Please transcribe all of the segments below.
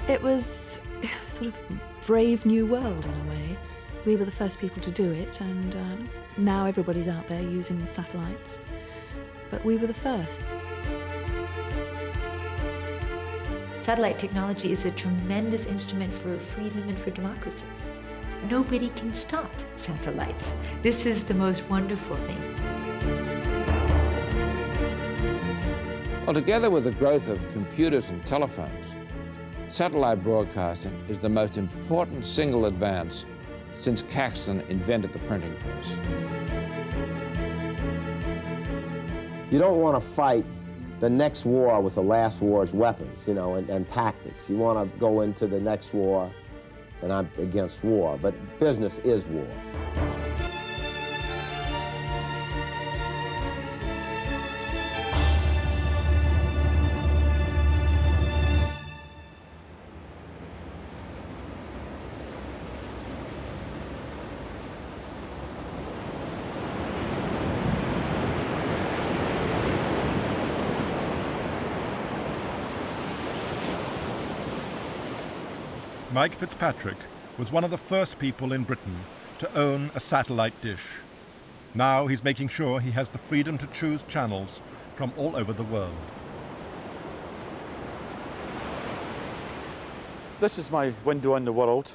It was sort of brave new world in a way. We were the first people to do it, and now everybody's out there using satellites. But we were the first. Satellite technology is a tremendous instrument for freedom and for democracy. Nobody can stop satellites. This is the most wonderful thing. Well, together with the growth of computers and telephones, satellite broadcasting is the most important single advance since Caxton invented the printing press. You don't want to fight the next war with the last war's weapons, you know, and tactics. You want to go into the next war, and I'm against war, but business is war. Mike Fitzpatrick was one of the first people in Britain to own a satellite dish. Now he's making sure he has the freedom to choose channels from all over the world. This is my window on the world,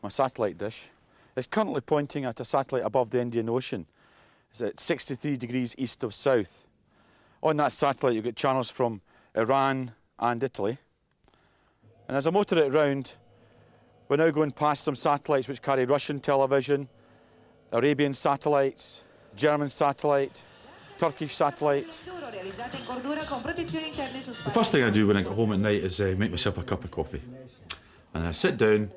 my satellite dish. It's currently pointing at a satellite above the Indian Ocean. It's at 63 degrees east of south. On that satellite, you've got channels from Iran and Italy. And as I motor it around, we're now going past some satellites which carry Russian television, Arabian satellites, German satellite, Turkish satellites. The first thing I do when I get home at night is make myself a cup of coffee. And I sit down,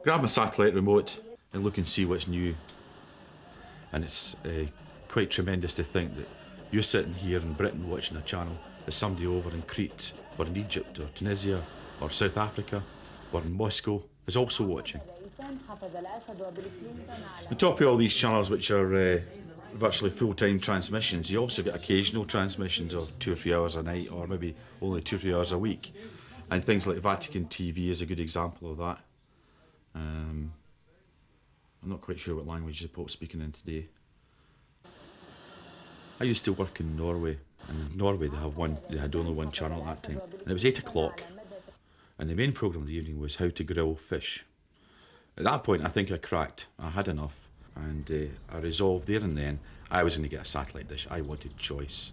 grab my satellite remote and look and see what's new. And it's quite tremendous to think that you're sitting here in Britain watching a channel, there's somebody over in Crete or in Egypt or Tunisia or South Africa or in Moscow is also watching. On top of all these channels, which are virtually full-time transmissions, you also get occasional transmissions of 2 or 3 hours a night, or maybe only 2 or 3 hours a week. And things like Vatican TV is a good example of that. I'm not quite sure what language the Pope's speaking in today. I used to work in Norway, and in Norway they had only one channel at that time, and it was 8 o'clock. And the main programme of the evening was how to grill fish. At that point, I think I cracked. I had enough, and I resolved there and then I was going to get a satellite dish. I wanted choice.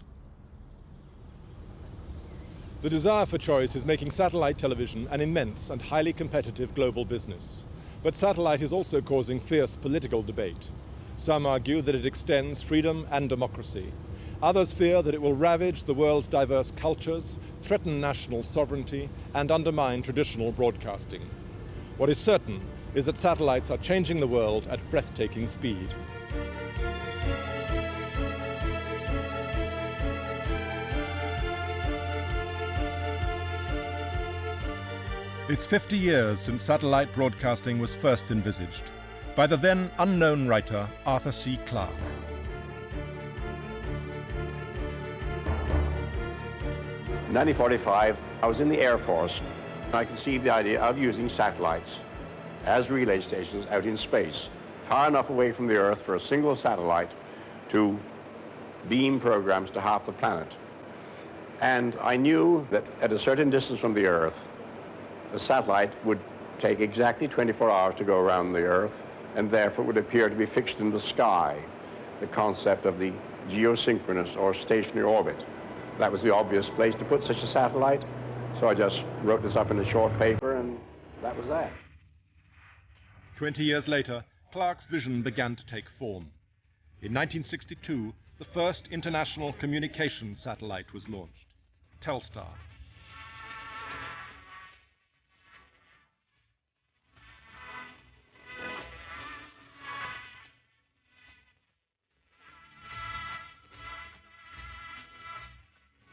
The desire for choice is making satellite television an immense and highly competitive global business. But satellite is also causing fierce political debate. Some argue that it extends freedom and democracy. Others fear that it will ravage the world's diverse cultures, threaten national sovereignty, and undermine traditional broadcasting. What is certain is that satellites are changing the world at breathtaking speed. It's 50 years since satellite broadcasting was first envisaged by the then unknown writer Arthur C. Clarke. In 1945, I was in the Air Force, and I conceived the idea of using satellites as relay stations out in space, far enough away from the Earth for a single satellite to beam programs to half the planet. And I knew that at a certain distance from the Earth, the satellite would take exactly 24 hours to go around the Earth, and therefore would appear to be fixed in the sky, the concept of the geosynchronous or stationary orbit. That was the obvious place to put such a satellite, so I just wrote this up in a short paper, and that was that. 20 years later, Clarke's vision began to take form. In 1962, the first international communications satellite was launched, Telstar.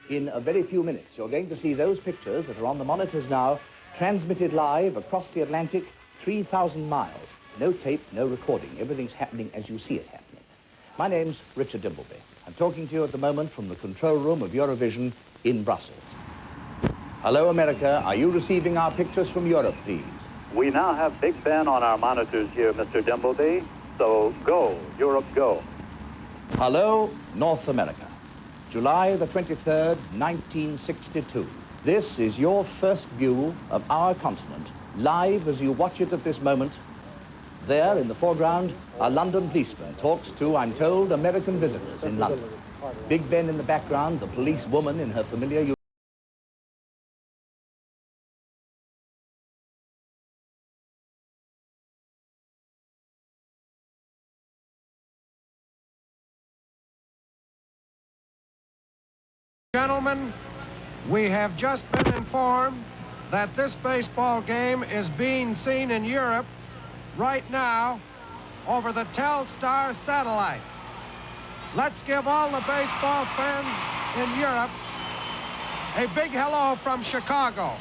In a very few minutes, you're going to see those pictures that are on the monitors now, transmitted live across the Atlantic, 3,000 miles. No tape, no recording. Everything's happening as you see it happening. My name's Richard Dimbleby. I'm talking to you at the moment from the control room of Eurovision in Brussels. Hello, America. Are you receiving our pictures from Europe, please? We now have Big Ben on our monitors here, Mr. Dimbleby. So go, Europe, go. Hello, North America. July the 23rd, 1962. This is your first view of our continent, live as you watch it at this moment. There, in the foreground, a London policeman talks to, I'm told, American visitors in London. Big Ben in the background, the police woman in her familiar uniform. Gentlemen, we have just been informed that this baseball game is being seen in Europe right now over the Telstar satellite. Let's give all the baseball fans in Europe a big hello from Chicago.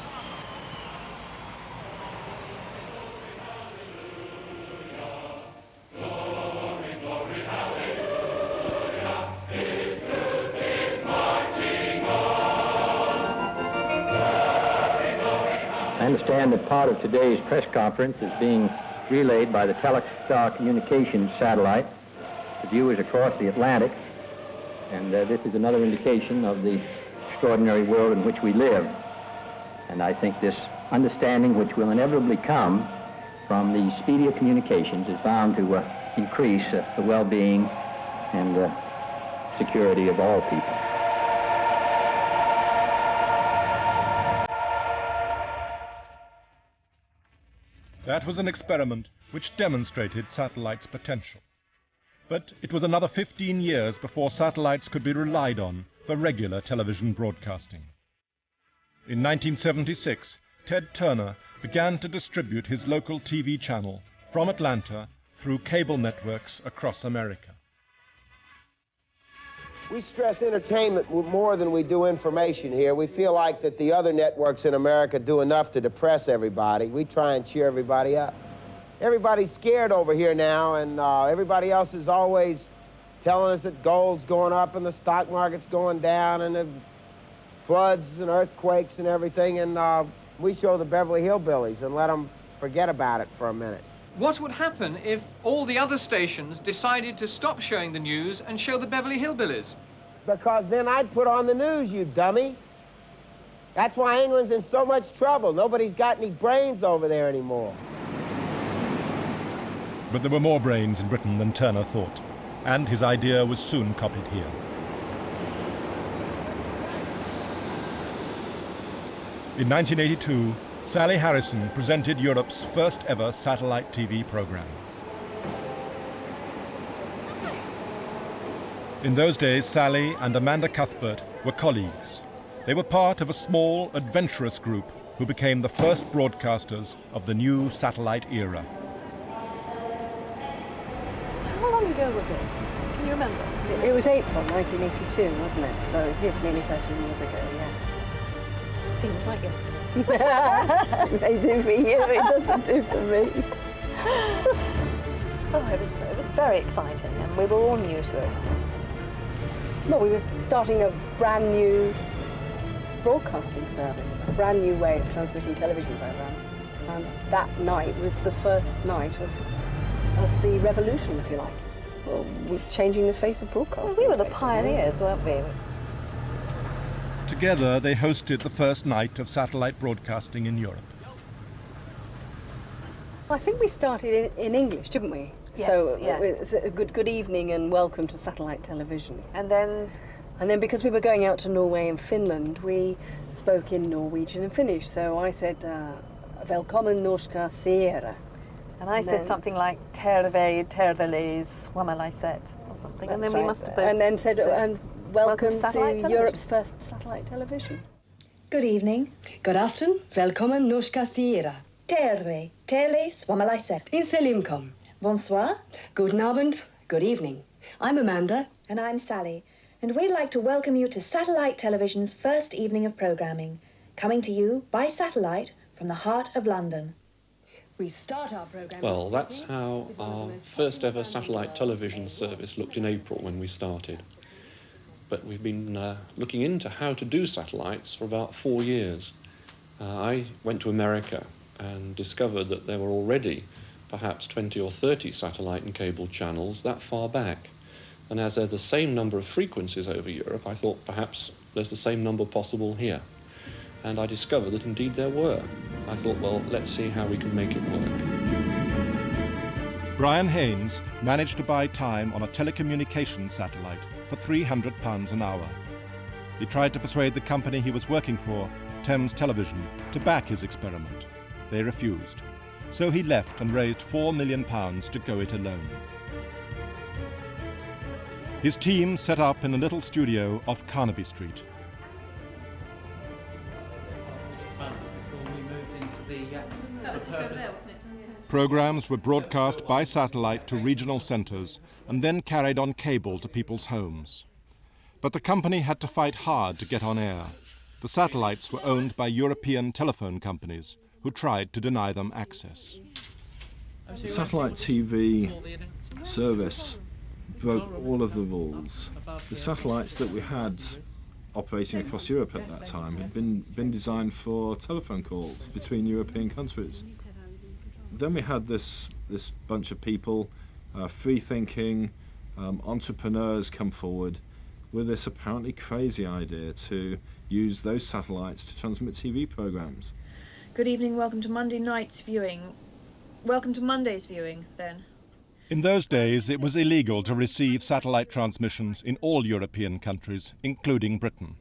I understand that part of today's press conference is being relayed by the Telstar communications satellite to viewers across the Atlantic, and this is another indication of the extraordinary world in which we live. And I think this understanding, which will inevitably come from the speedier communications, is bound to increase the well-being and security of all people. That was an experiment which demonstrated satellite's potential. But it was another 15 years before satellites could be relied on for regular television broadcasting. In 1976, Ted Turner began to distribute his local TV channel from Atlanta through cable networks across America. We stress entertainment more than we do information here. We feel like that the other networks in America do enough to depress everybody. We try and cheer everybody up. Everybody's scared over here now, and everybody else is always telling us that gold's going up and the stock market's going down and the floods and earthquakes and everything, and we show the Beverly Hillbillies and let them forget about it for a minute. What would happen if all the other stations decided to stop showing the news and show the Beverly Hillbillies? Because then I'd put on the news, you dummy. That's why England's in so much trouble. Nobody's got any brains over there anymore. But there were more brains in Britain than Turner thought, and his idea was soon copied here. In 1982, Sally Harrison presented Europe's first ever satellite TV program. In those days, Sally and Amanda Cuthbert were colleagues. They were part of a small, adventurous group who became the first broadcasters of the new satellite era. How long ago was it? Can you remember? It was April 1982, wasn't it? So it is nearly 13 years ago, yeah. Seems like yesterday. It may do for you, it doesn't do for me. Oh, it was very exciting, and we were all new to it. Well, we were starting a brand new broadcasting service, a brand new way of transmitting television programs. And that night was the first night of the revolution, if you like. Well, changing the face of broadcasting. Well, we were the pioneers, weren't we? Together, they hosted the first night of satellite broadcasting in Europe. I think we started in English, didn't we? Yes, so yes. It was a good evening and welcome to satellite television. And then because we were going out to Norway and Finland, we spoke in Norwegian and Finnish. So I said, "Velkommen norska seere." And I said something like terveles suomalaiset or something. And then we must have both and then said, and welcome to television. Europe's first satellite television. Good evening. Good afternoon. Velkommen norska seere. Terve, tele suomalaiset. In Selimkom. Bonsoir. Guten Abend. Good evening. I'm Amanda. And I'm Sally. And we'd like to welcome you to Satellite Television's first evening of programming, coming to you by satellite from the heart of London. We start our program. Well, that's how our first ever satellite television service looked in April when we started. But we've been looking into how to do satellites for about 4 years. I went to America and discovered that there were already perhaps 20 or 30 satellite and cable channels that far back. And as they're the same number of frequencies over Europe, I thought perhaps there's the same number possible here. And I discovered that indeed there were. I thought, well, let's see how we can make it work. Brian Haynes managed to buy time on a telecommunications satellite for £300 an hour. He tried to persuade the company he was working for, Thames Television, to back his experiment. They refused. So he left and raised £4 million to go it alone. His team set up in a little studio off Carnaby Street. Programs were broadcast by satellite to regional centres and then carried on cable to people's homes. But the company had to fight hard to get on air. The satellites were owned by European telephone companies who tried to deny them access. The satellite TV service broke all of the rules. The satellites that we had operating across Europe at that time had been designed for telephone calls between European countries. Then we had this bunch of people, free-thinking entrepreneurs come forward with this apparently crazy idea to use those satellites to transmit TV programs. Good evening, welcome to Monday night's viewing. Welcome to Monday's viewing, then. In those days, it was illegal to receive satellite transmissions in all European countries, including Britain.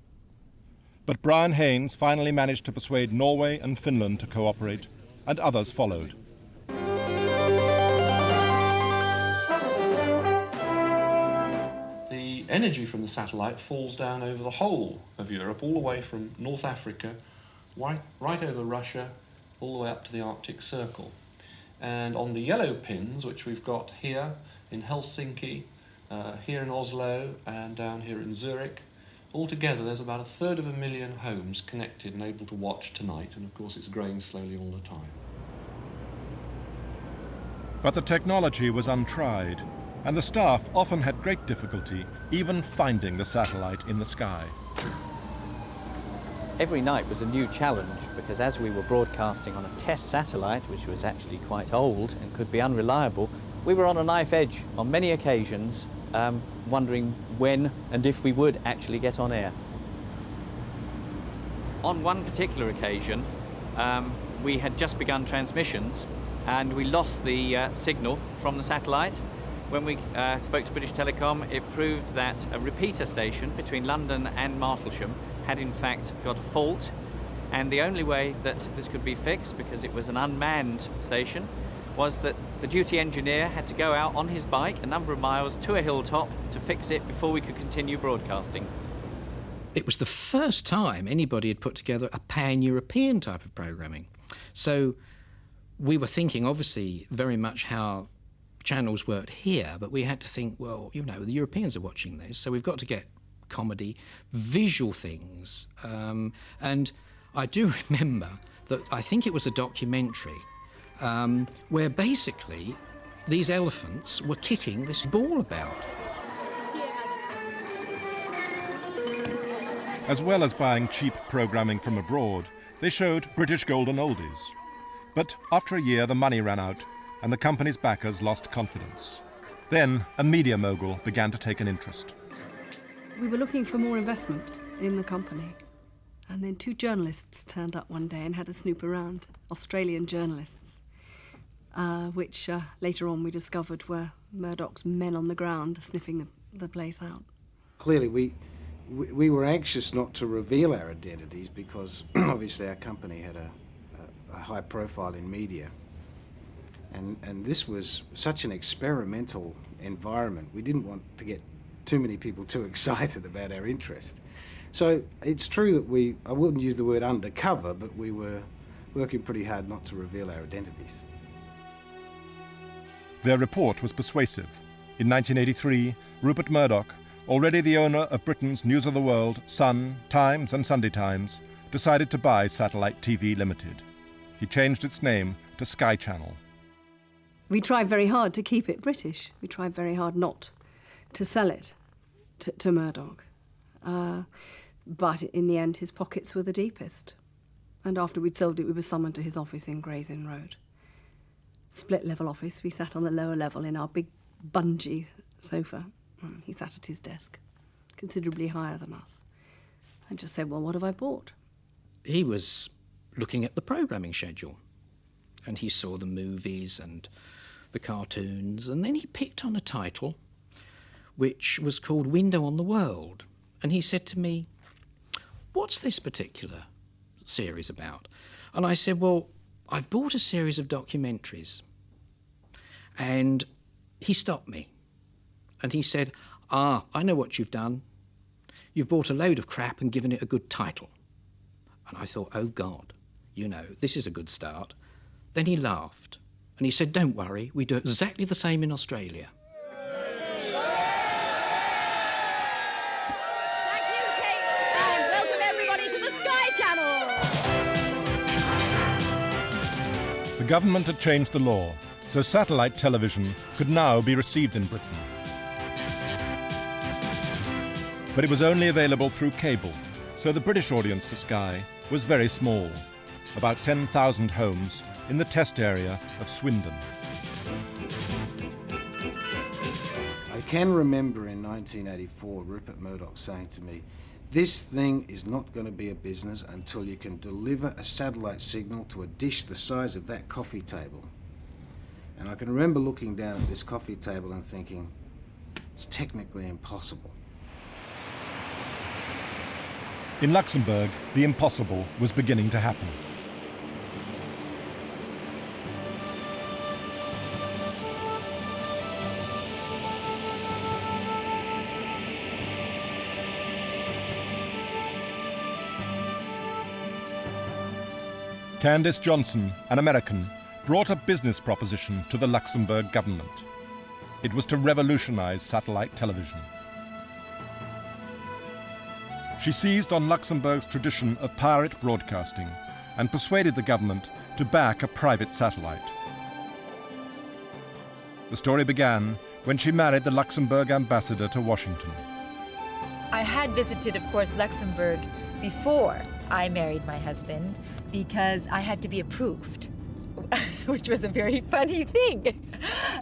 But Brian Haynes finally managed to persuade Norway and Finland to cooperate, and others followed. The energy from the satellite falls down over the whole of Europe, all the way from North Africa, right over Russia, all the way up to the Arctic Circle. And on the yellow pins, which we've got here in Helsinki, here in Oslo, and down here in Zurich, altogether there's about 1/3 homes connected and able to watch tonight, and of course it's growing slowly all the time. But the technology was untried, and the staff often had great difficulty even finding the satellite in the sky. Every night was a new challenge, because as we were broadcasting on a test satellite, which was actually quite old and could be unreliable, we were on a knife edge on many occasions, wondering when and if we would actually get on air. On one particular occasion, we had just begun transmissions and we lost the signal from the satellite. When we spoke to British Telecom, it proved that a repeater station between London and Martlesham had in fact got a fault, and the only way that this could be fixed, because it was an unmanned station, was that the duty engineer had to go out on his bike a number of miles to a hilltop to fix it before we could continue broadcasting. It was the first time anybody had put together a pan-European type of programming. So we were thinking obviously very much how channels worked here, but we had to think, well, you know, the Europeans are watching this, so we've got to get comedy, visual things. And I do remember that I think it was a documentary where basically these elephants were kicking this ball about. As well as buying cheap programming from abroad, they showed British golden oldies. But after a year, the money ran out, and the company's backers lost confidence. Then a media mogul began to take an interest. We were looking for more investment in the company. And then 2 journalists turned up one day and had a snoop around, Australian journalists, which later on we discovered were Murdoch's men on the ground sniffing the place out. Clearly, we were anxious not to reveal our identities because obviously our company had a high profile in media. And this was such an experimental environment. We didn't want to get too many people too excited about our interest. So it's true that I wouldn't use the word undercover, but we were working pretty hard not to reveal our identities. Their report was persuasive. In 1983, Rupert Murdoch, already the owner of Britain's News of the World, Sun, Times and Sunday Times, decided to buy Satellite TV Limited. He changed its name to Sky Channel. We tried very hard to keep it British. We tried very hard not to sell it to Murdoch. But in the end, his pockets were the deepest. And after we'd solved it, we were summoned to his office in Gray's Inn Road. Split-level office. We sat on the lower level in our big bungee sofa. He sat at his desk, considerably higher than us. I just said, well, what have I bought? He was looking at the programming schedule, and he saw the movies and the cartoons, and then he picked on a title which was called Window on the World. And he said to me, what's this particular series about? And I said, well, I've bought a series of documentaries. And he stopped me. And he said, I know what you've done. You've bought a load of crap and given it a good title. And I thought, oh God, this is a good start. Then he laughed. And he said, don't worry, we do exactly the same in Australia. The government had changed the law, so satellite television could now be received in Britain. But it was only available through cable, so the British audience for Sky was very small, about 10,000 homes in the test area of Swindon. I can remember in 1984 Rupert Murdoch saying to me, this thing is not going to be a business until you can deliver a satellite signal to a dish the size of that coffee table. And I can remember looking down at this coffee table and thinking, it's technically impossible. In Luxembourg, the impossible was beginning to happen. Candice Johnson, an American, brought a business proposition to the Luxembourg government. It was to revolutionize satellite television. She seized on Luxembourg's tradition of pirate broadcasting and persuaded the government to back a private satellite. The story began when she married the Luxembourg ambassador to Washington. I had visited, of course, Luxembourg before I married my husband because I had to be approved, which was a very funny thing.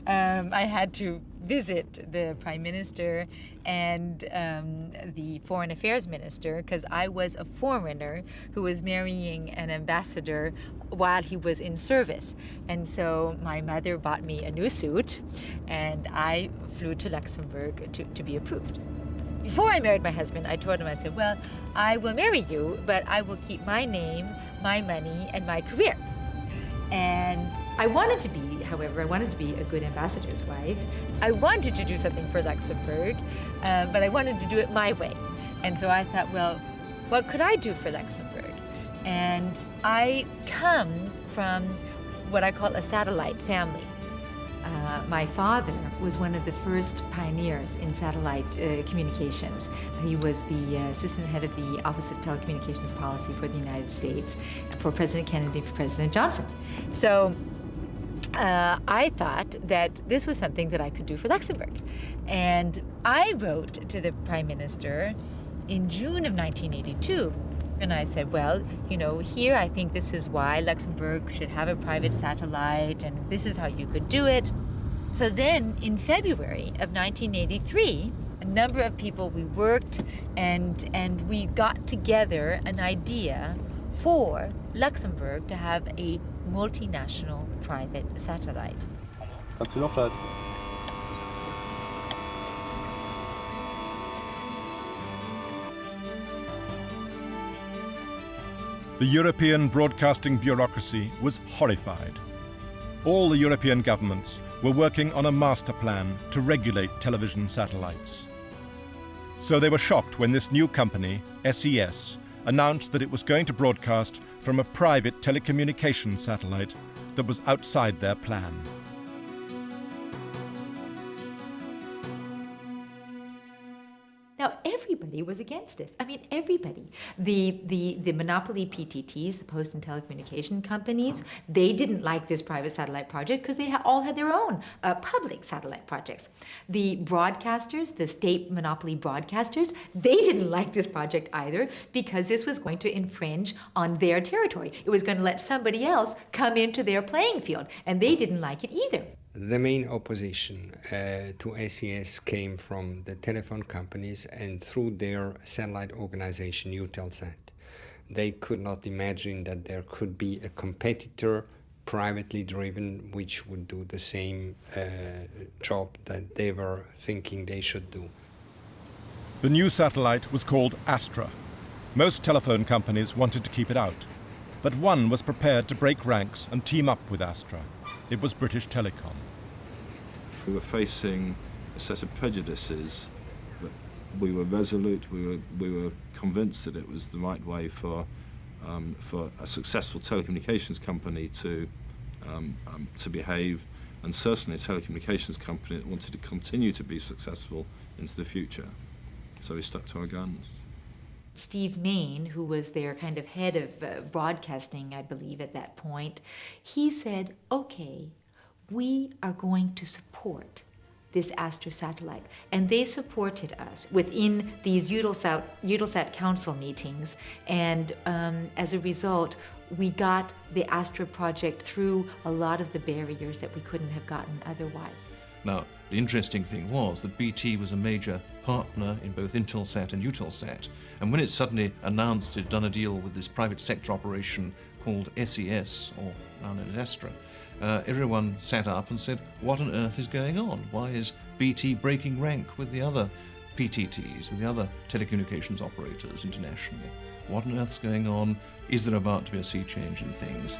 I had to visit the Prime Minister and the Foreign Affairs Minister because I was a foreigner who was marrying an ambassador while he was in service. And so my mother bought me a new suit and I flew to Luxembourg to be approved. Before I married my husband, I told him, I said, well, I will marry you, but I will keep my name, my money, and my career. And I wanted to be, however, a good ambassador's wife. I wanted to do something for Luxembourg, but I wanted to do it my way. And so I thought, well, what could I do for Luxembourg? And I come from what I call a satellite family. My father was one of the first pioneers in satellite communications. He was the assistant head of the Office of Telecommunications Policy for the United States, for President Kennedy and for President Johnson. So I thought that this was something that I could do for Luxembourg. And I wrote to the Prime Minister in June of 1982. And I said, well, here I think this is why Luxembourg should have a private satellite, and this is how you could do it. So then, in February of 1983, a number of people, we worked and we got together an idea for Luxembourg to have a multinational private satellite. The European broadcasting bureaucracy was horrified. All the European governments were working on a master plan to regulate television satellites. So they were shocked when this new company, SES, announced that it was going to broadcast from a private telecommunications satellite that was outside their plan. Now, everybody was against this. I mean, everybody. The monopoly PTTs, the Post and Telecommunication Companies, they didn't like this private satellite project because they all had their own public satellite projects. The broadcasters, the state monopoly broadcasters, they didn't like this project either because this was going to infringe on their territory. It was going to let somebody else come into their playing field, and they didn't like it either. The main opposition to SES came from the telephone companies and through their satellite organization, Eutelsat. They could not imagine that there could be a competitor, privately driven, which would do the same job that they were thinking they should do. The new satellite was called Astra. Most telephone companies wanted to keep it out, but one was prepared to break ranks and team up with Astra. It was British Telecom. We were facing a set of prejudices, but we were resolute. We were convinced that it was the right way for a successful telecommunications company to behave, and certainly a telecommunications company that wanted to continue to be successful into the future. So we stuck to our guns. Steve Main, who was their kind of head of broadcasting, I believe, at that point, he said, okay, we are going to support this Astra satellite. And they supported us within these Eutelsat Council meetings. And as a result, we got the Astra project through a lot of the barriers that we couldn't have gotten otherwise. Now, the interesting thing was that BT was a major partner in both Intelsat and Eutelsat, and when it suddenly announced it had done a deal with this private sector operation called SES, or now known as Astra, everyone sat up and said, what on earth is going on? Why is BT breaking rank with the other PTTs, with the other telecommunications operators internationally? What on earth's going on? Is there about to be a sea change in things?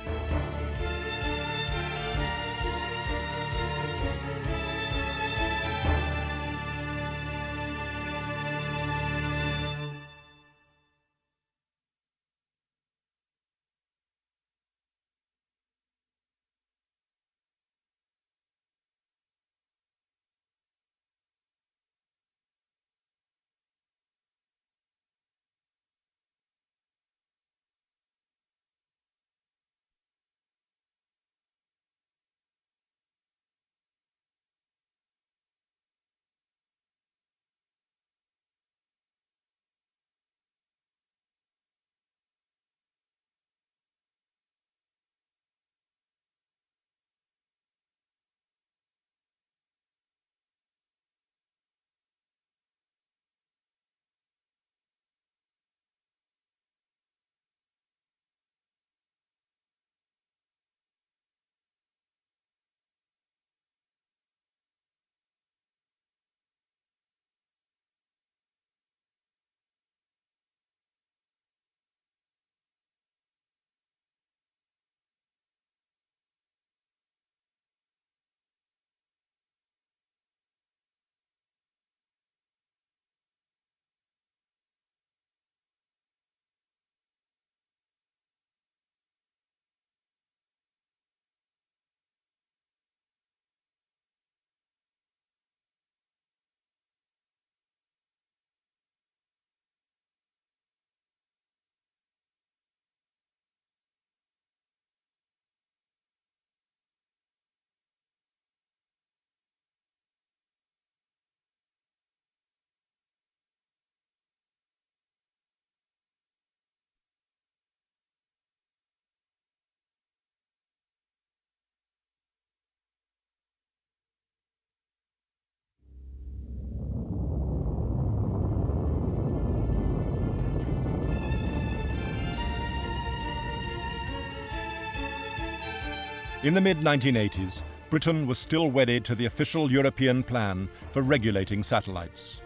In the mid-1980s, Britain was still wedded to the official European plan for regulating satellites.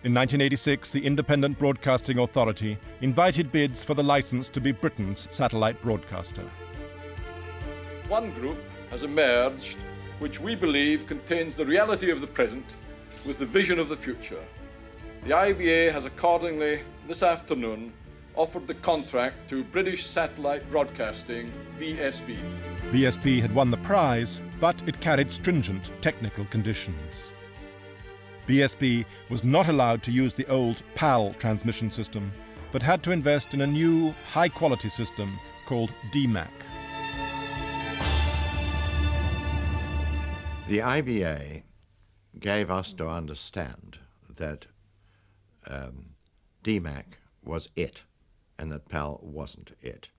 In 1986, the Independent Broadcasting Authority invited bids for the license to be Britain's satellite broadcaster. One group has emerged which we believe contains the reality of the present with the vision of the future. The IBA has accordingly, this afternoon, offered the contract to British Satellite Broadcasting, BSB. BSB had won the prize, but it carried stringent technical conditions. BSB was not allowed to use the old PAL transmission system, but had to invest in a new, high-quality system called DMAC. The IBA gave us to understand that DMAC was it, and that PAL wasn't it.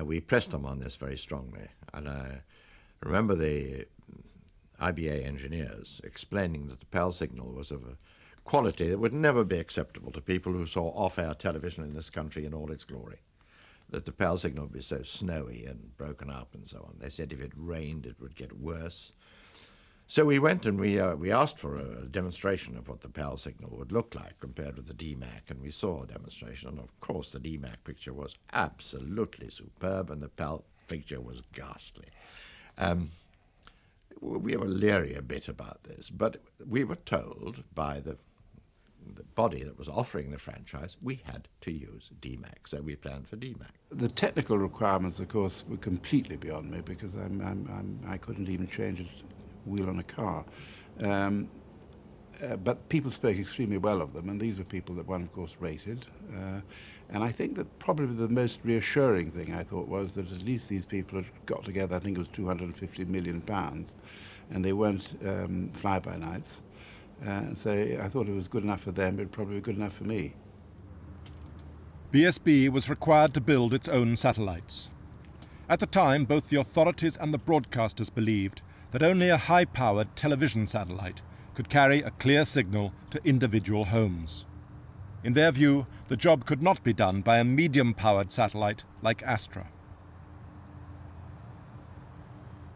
We pressed them on this very strongly, and I remember the IBA engineers explaining that the PAL signal was of a quality that would never be acceptable to people who saw off-air television in this country in all its glory. That the PAL signal would be so snowy and broken up and so on. They said if it rained, it would get worse. So we went and we asked for a demonstration of what the PAL signal would look like compared with the DMAC, and we saw a demonstration. And of course, the DMAC picture was absolutely superb, and the PAL picture was ghastly. We were leery a bit about this, but we were told by the body that was offering the franchise we had to use DMAC, so we planned for DMAC. The technical requirements, of course, were completely beyond me because I couldn't even change a wheel on a car. But people spoke extremely well of them, and these were people that one, of course, rated. And I think that probably the most reassuring thing I thought was that at least these people had got together, I think it was £250 million, and they weren't fly-by-nights. So I thought it was good enough for them, but it probably was good enough for me. BSB was required to build its own satellites. At the time, both the authorities and the broadcasters believed that only a high-powered television satellite could carry a clear signal to individual homes. In their view, the job could not be done by a medium-powered satellite like Astra.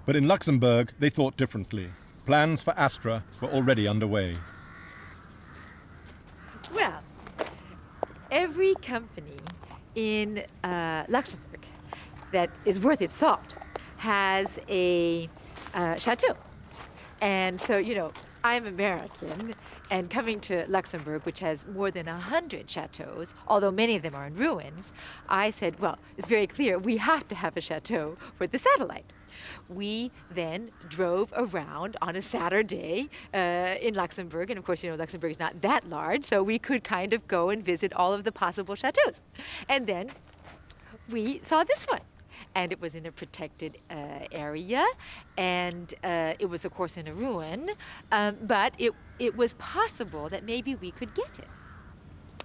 But in Luxembourg, they thought differently. Plans for Astra were already underway. Well, every company in Luxembourg that is worth its salt has a chateau. And so, you know, I'm American, and coming to Luxembourg, which has more than 100 chateaux, although many of them are in ruins, I said, well, it's very clear we have to have a chateau for the satellite. We then drove around on a Saturday in Luxembourg, and of course, you know, Luxembourg is not that large, so we could kind of go and visit all of the possible chateaux. And then we saw this one. And it was in a protected area, and it was, of course, in a ruin, but it was possible that maybe we could get it.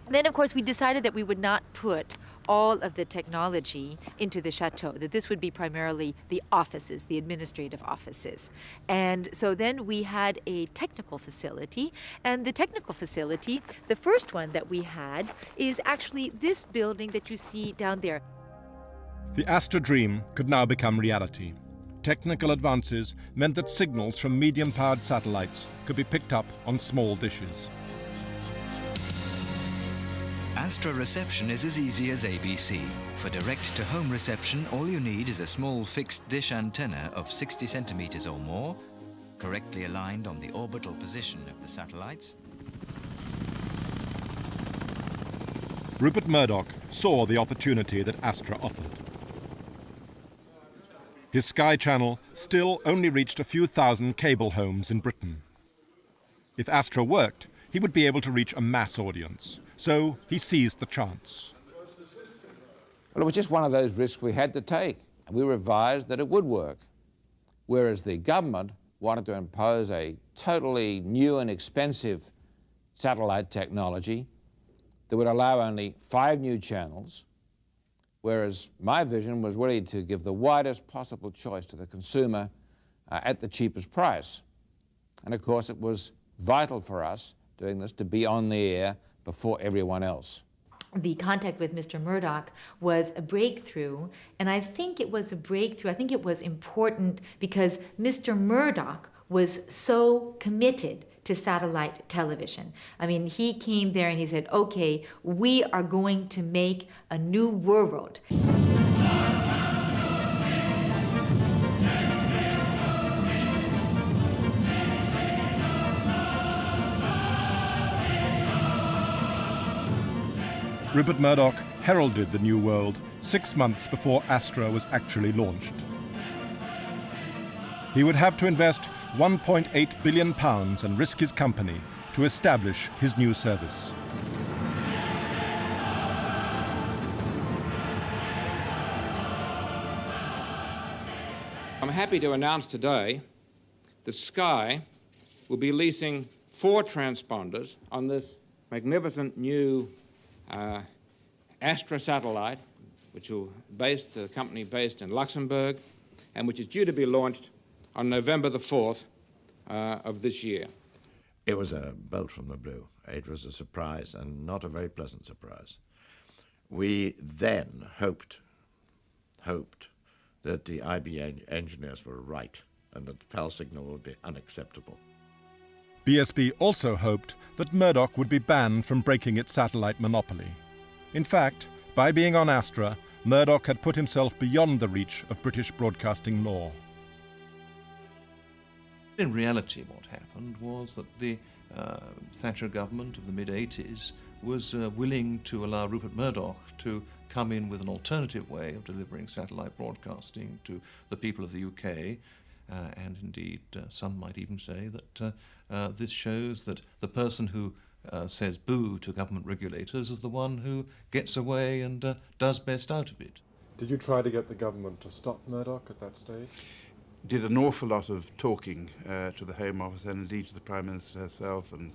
Then, of course, we decided that we would not put all of the technology into the chateau, that this would be primarily the offices, the administrative offices. And so then we had a technical facility, and the technical facility, the first one that we had, is actually this building that you see down there. The Astra dream could now become reality. Technical advances meant that signals from medium-powered satellites could be picked up on small dishes. Astra reception is as easy as ABC. For direct-to-home reception, all you need is a small fixed dish antenna of 60 centimeters or more, correctly aligned on the orbital position of the satellites. Rupert Murdoch saw the opportunity that Astra offered. His Sky channel still only reached a few thousand cable homes in Britain. If Astra worked, he would be able to reach a mass audience. So he seized the chance. Well, it was just one of those risks we had to take. And we were advised that it would work. Whereas the government wanted to impose a totally new and expensive satellite technology that would allow only 5 new channels, whereas my vision was really to give the widest possible choice to the consumer at the cheapest price. And of course, it was vital for us doing this to be on the air before everyone else. The contact with Mr. Murdoch was a breakthrough, and I think it was a breakthrough. I think it was important because Mr. Murdoch was so committed to satellite television. I mean, he came there and he said, okay, we are going to make a new world. Rupert Murdoch heralded the new world 6 months before Astra was actually launched. He would have to invest £1.8 billion and risk his company to establish his new service. I'm happy to announce today that Sky will be leasing 4 transponders on this magnificent new Astra satellite, which will the company based in Luxembourg, and which is due to be launched on November the 4th of this year. It was a bolt from the blue. It was a surprise, and not a very pleasant surprise. We then hoped that the IBA engineers were right and that the PAL signal would be unacceptable. BSB also hoped that Murdoch would be banned from breaking its satellite monopoly. In fact, by being on Astra, Murdoch had put himself beyond the reach of British broadcasting law. In reality, what happened was that the Thatcher government of the mid-80s was willing to allow Rupert Murdoch to come in with an alternative way of delivering satellite broadcasting to the people of the UK, and indeed some might even say that this shows that the person who says boo to government regulators is the one who gets away and does best out of it. Did you try to get the government to stop Murdoch at that stage? Did an awful lot of talking to the Home Office and indeed to the Prime Minister herself and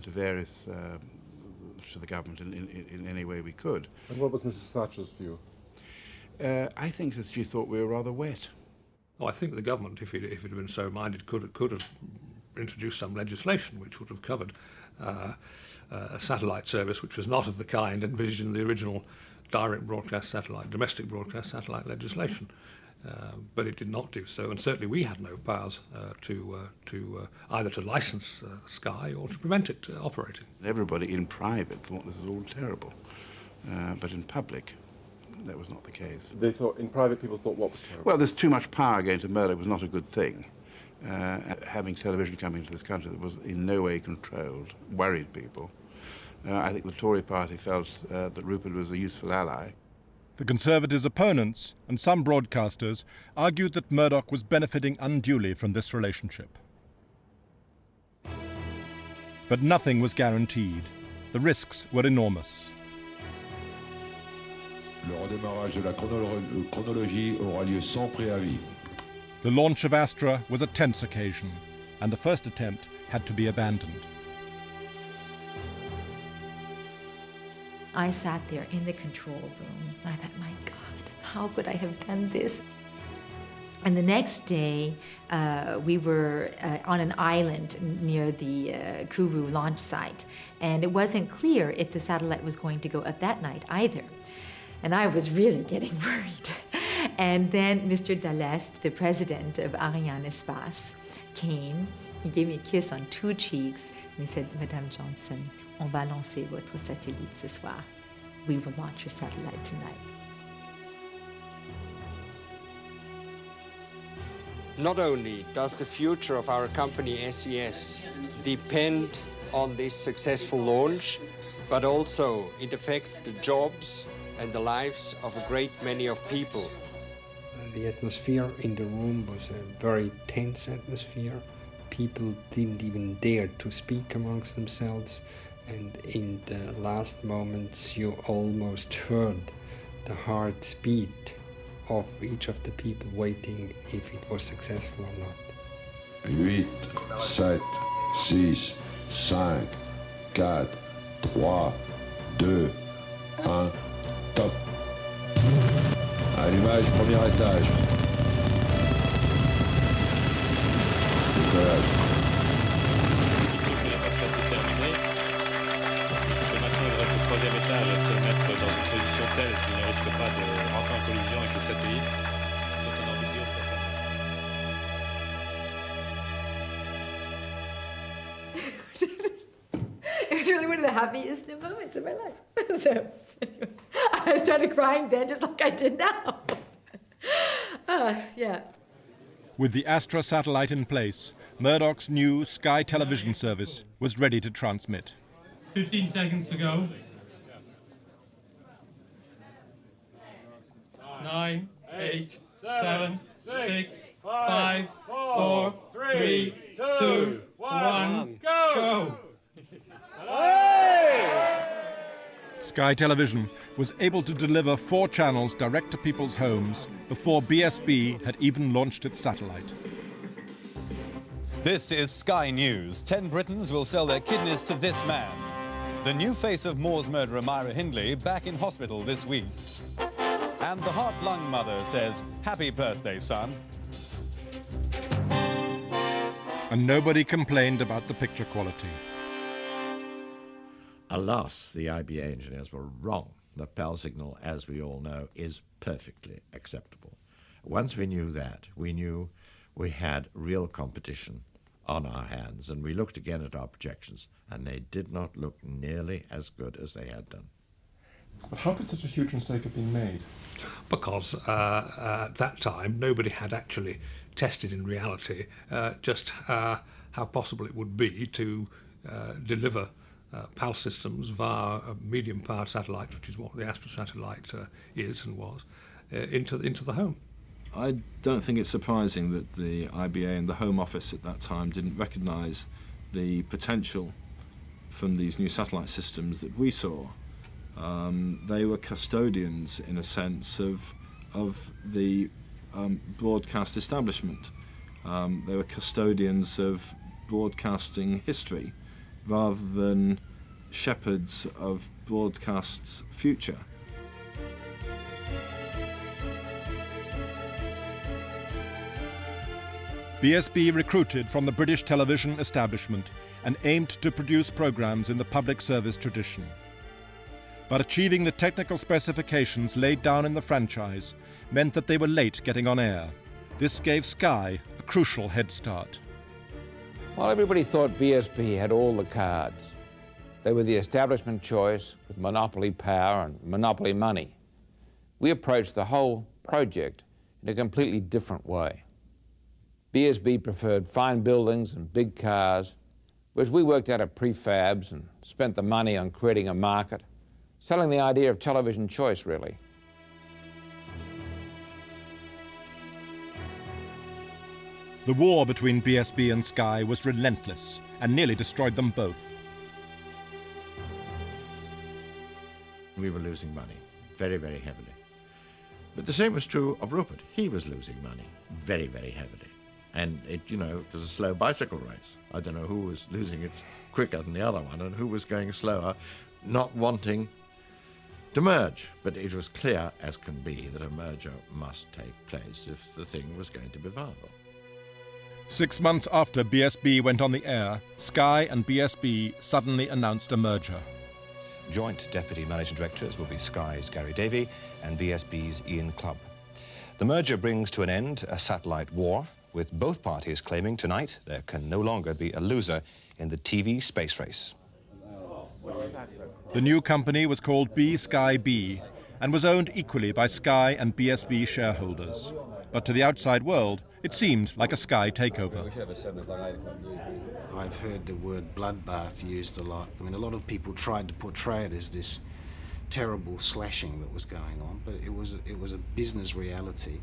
to various to the government in any way we could. And what was Mrs. Thatcher's view? I think that she thought we were rather wet. Oh, I think the government, if it had been so minded, could have introduced some legislation which would have covered a satellite service which was not of the kind envisaged in the original direct broadcast satellite, domestic broadcast satellite legislation. But it did not do so, and certainly we had no powers to either to license Sky or to prevent it operating. Everybody in private thought this was all terrible, but in public, that was not the case. They thought, in private, people thought what was terrible? Well, there's too much power going to Murdoch was not a good thing. Having television coming into this country that was in no way controlled worried people. I think the Tory party felt that Rupert was a useful ally. The Conservatives' opponents and some broadcasters argued that Murdoch was benefiting unduly from this relationship. But nothing was guaranteed. The risks were enormous. Le redémarrage de la chronologie aura lieu sans préavis. The launch of Astra was a tense occasion, and the first attempt had to be abandoned. I sat there in the control room, and I thought, my God, how could I have done this? And the next day, we were on an island near the Kourou launch site, and it wasn't clear if the satellite was going to go up that night either. And I was really getting worried. And then Mr. Dallest, the president of Ariane Espace, came. He gave me a kiss on 2 cheeks, and he said, Madame Johnson, on va lancer votre satellite ce soir. We will launch your satellite tonight. Not only does the future of our company SES depend on this successful launch, but also it affects the jobs and the lives of a great many of people. The atmosphere in the room was a very tense atmosphere. People didn't even dare to speak amongst themselves, and in the last moments you almost heard the heart beat of each of the people waiting if it was successful or not. 8, 7, 6, 5, 4, 3, 2, 1, top. Allumage, premier étage. Décollage. Ici, on n'est pas prêt à terminer, puisque maintenant il reste le 3e étage à se mettre dans une position telle qu'il ne risque pas de rentrer en collision avec le satellite, qui sont en orbite géostationnaire. It was really one of the happiest moments of my life. So, anyway, I started crying then, just like I did now. Yeah. With the Astra satellite in place, Murdoch's new Sky television service was ready to transmit. 15 seconds to go. 9, 8, 7, 6, 5, 4, 3, 2, 1, go! Sky Television was able to deliver 4 channels direct to people's homes before BSB had even launched its satellite. This is Sky News. 10 Britons will sell their kidneys to this man. The new face of Moore's murderer, Myra Hindley, back in hospital this week. And the heart-lung mother says, "Happy birthday, son." And nobody complained about the picture quality. Alas, the IBA engineers were wrong. The PAL signal, as we all know, is perfectly acceptable. Once we knew that, we knew we had real competition on our hands, and we looked again at our projections, and they did not look nearly as good as they had done. But how could such a huge mistake have been made? Because at that time nobody had actually tested in reality just how possible it would be to deliver PAL systems via a medium-powered satellite, which is what the Astra satellite is and was, into the home. I don't think it's surprising that the IBA and the Home Office at that time didn't recognise the potential from these new satellite systems that we saw. They were custodians, in a sense, of the broadcast establishment. They were custodians of broadcasting history rather than shepherds of broadcast's future. BSB recruited from the British television establishment and aimed to produce programs in the public service tradition. But achieving the technical specifications laid down in the franchise meant that they were late getting on air. This gave Sky a crucial head start. While everybody thought BSB had all the cards, they were the establishment choice with monopoly power and monopoly money. We approached the whole project in a completely different way. BSB preferred fine buildings and big cars, whereas we worked out of prefabs and spent the money on creating a market, selling the idea of television choice, really. The war between BSB and Sky was relentless and nearly destroyed them both. We were losing money, very, very heavily. But the same was true of Rupert. He was losing money, very, very heavily. And it was a slow bicycle race. I don't know who was losing it quicker than the other one and who was going slower, not wanting to merge. But it was clear as can be that a merger must take place if the thing was going to be viable. 6 months after BSB went on the air, Sky and BSB suddenly announced a merger. Joint Deputy Managing Directors will be Sky's Gary Davey and BSB's Ian Clubb. The merger brings to an end a satellite war, with both parties claiming tonight there can no longer be a loser in the TV space race. The new company was called Sky B and was owned equally by Sky and BSB shareholders. But to the outside world, it seemed like a Sky takeover. I've heard the word bloodbath used a lot. I mean, a lot of people tried to portray it as this terrible slashing that was going on, but it was a business reality.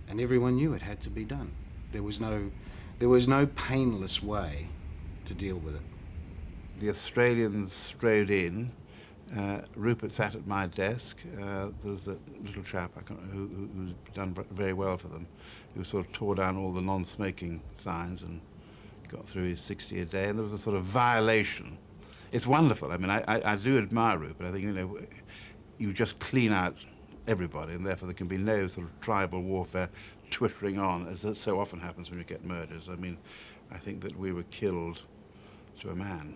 And everyone knew it had to be done. There was no painless way to deal with it. The Australians strode in. Rupert sat at my desk. There was that little chap who's done very well for them, who sort of tore down all the non-smoking signs and got through his 60 a day. And there was a sort of violation. It's wonderful. I mean, I do admire Rupert. I think you just clean out everybody, and therefore there can be no sort of tribal warfare twittering on, as that so often happens when you get murders. I mean, I think that we were killed to a man.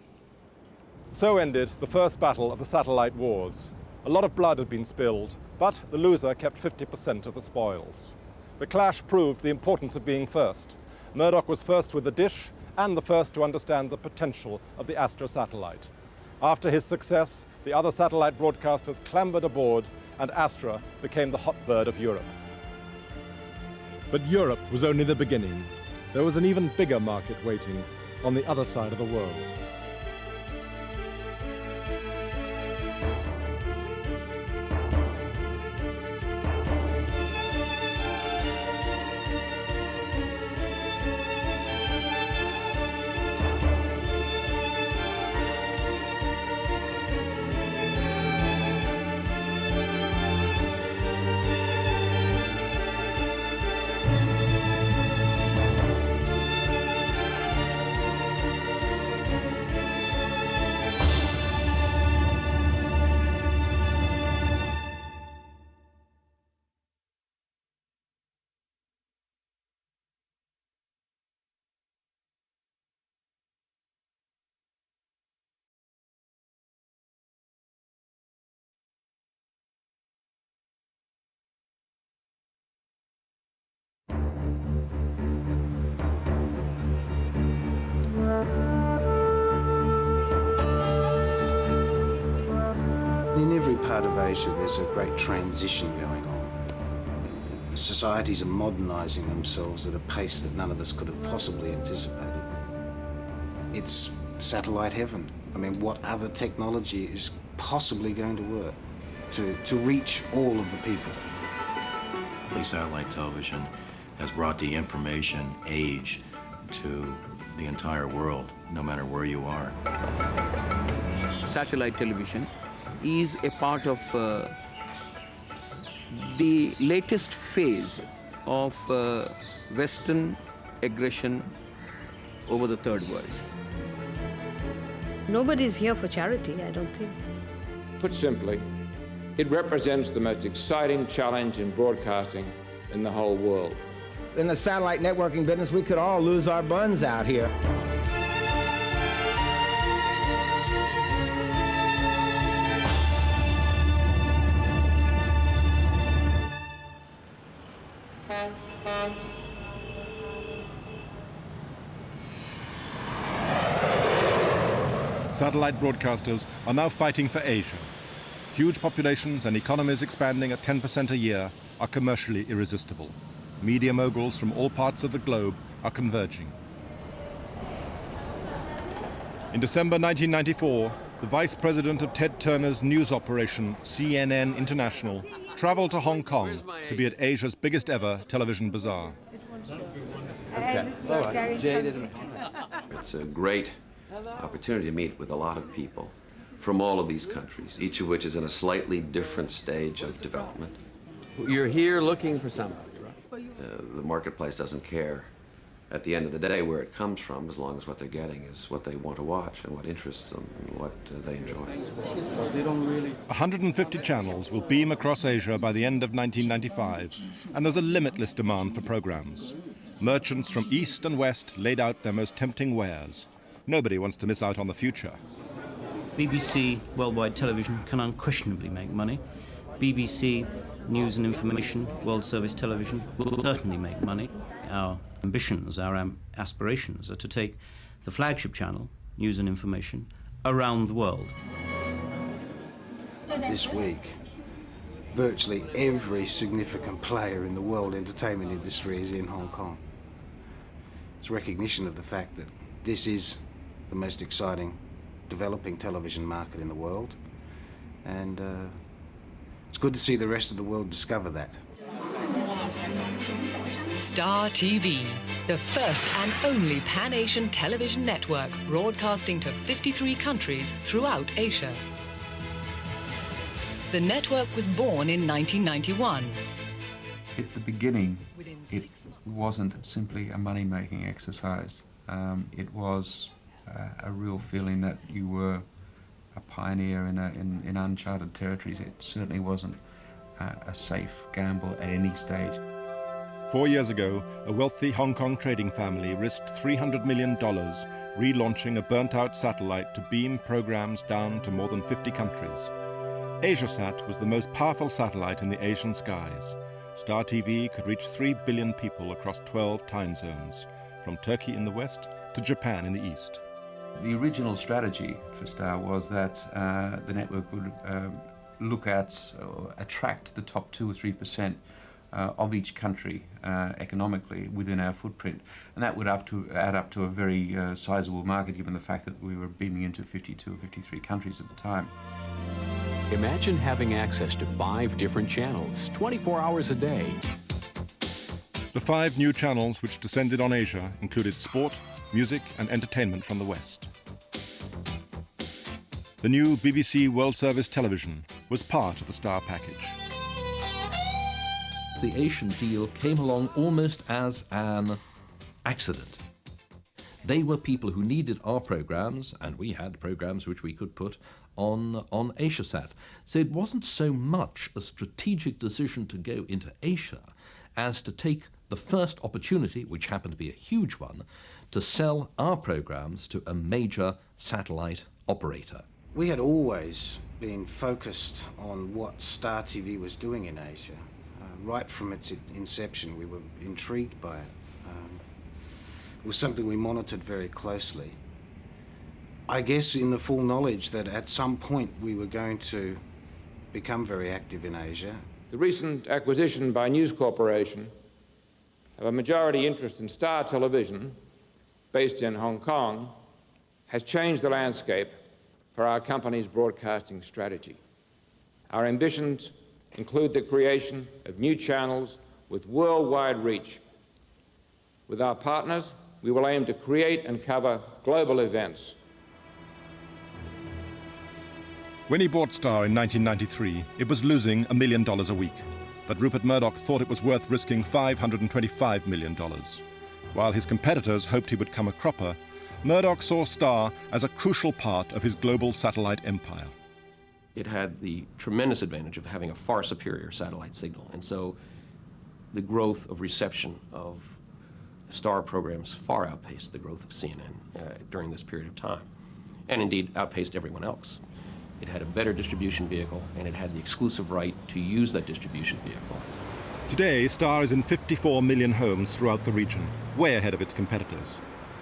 So ended the first battle of the satellite wars. A lot of blood had been spilled, but the loser kept 50% of the spoils. The clash proved the importance of being first. Murdoch was first with the dish and the first to understand the potential of the Astra satellite. After his success, the other satellite broadcasters clambered aboard and Astra became the hotbird of Europe. But Europe was only the beginning. There was an even bigger market waiting on the other side of the world. In every part of Asia, there's a great transition going on. Societies are modernising themselves at a pace that none of us could have possibly anticipated. It's satellite heaven. I mean, what other technology is possibly going to work to reach all of the people? Satellite television has brought the information age to the entire world, no matter where you are. Satellite television is a part of the latest phase of Western aggression over the Third World. Nobody's here for charity, I don't think. Put simply, it represents the most exciting challenge in broadcasting in the whole world. In the satellite networking business, we could all lose our buns out here. Satellite broadcasters are now fighting for Asia. Huge populations and economies expanding at 10% a year are commercially irresistible. Media moguls from all parts of the globe are converging. In December 1994, the vice president of Ted Turner's news operation, CNN International, traveled to Hong Kong to be at Asia's biggest ever television bazaar. Okay. All right. It's a great opportunity to meet with a lot of people from all of these countries, each of which is in a slightly different stage of development. You're here looking for somebody, right? The marketplace doesn't care at the end of the day where it comes from, as long as what they're getting is what they want to watch and what interests them and what they enjoy. 150 channels will beam across Asia by the end of 1995, and there's a limitless demand for programs. Merchants from east and west laid out their most tempting wares. Nobody wants to miss out on the future. BBC Worldwide Television can unquestionably make money. BBC News and Information World Service Television will certainly make money. Our ambitions, our aspirations are to take the flagship channel, News and Information, around the world. This week, virtually every significant player in the world entertainment industry is in Hong Kong. It's recognition of the fact that this is the most exciting developing television market in the world, and it's good to see the rest of the world discover that. Star TV, the first and only pan-Asian television network broadcasting to 53 countries throughout Asia. The network was born in 1991. At the beginning, it wasn't simply a money-making exercise. It was a real feeling that you were a pioneer in uncharted territories. It certainly wasn't a safe gamble at any stage. 4 years ago, a wealthy Hong Kong trading family risked $300 million relaunching a burnt-out satellite to beam programs down to more than 50 countries. AsiaSat was the most powerful satellite in the Asian skies. Star TV could reach 3 billion people across 12 time zones, from Turkey in the west to Japan in the east. The original strategy for Star was that the network would look at or attract the top 2 or 3% of each country economically within our footprint, and that would add up to a very sizable market, given the fact that we were beaming into 52 or 53 countries at the time. Imagine having access to 5 different channels, 24 hours a day. The 5 new channels which descended on Asia included sport, music and entertainment from the West. The new BBC World Service Television was part of the Star package. The Asian deal came along almost as an accident. They were people who needed our programs, and we had programs which we could put on AsiaSat. So it wasn't so much a strategic decision to go into Asia as to take the first opportunity, which happened to be a huge one, to sell our programs to a major satellite operator. We had always been focused on what Star TV was doing in Asia. Right from its inception, we were intrigued by it. It was something we monitored very closely. I guess in the full knowledge that at some point we were going to become very active in Asia. The recent acquisition by News Corporation of a majority interest in Star Television, based in Hong Kong, has changed the landscape for our company's broadcasting strategy. Our ambitions include the creation of new channels with worldwide reach. With our partners, we will aim to create and cover global events. When he bought Star in 1993, it was losing $1 million a week. But Rupert Murdoch thought it was worth risking $525 million. While his competitors hoped he would come a cropper, Murdoch saw Star as a crucial part of his global satellite empire. It had the tremendous advantage of having a far superior satellite signal, and so the growth of reception of the Star programs far outpaced the growth of CNN during this period of time, and indeed outpaced everyone else. It had a better distribution vehicle, and it had the exclusive right to use that distribution vehicle. Today, Star is in 54 million homes throughout the region, way ahead of its competitors.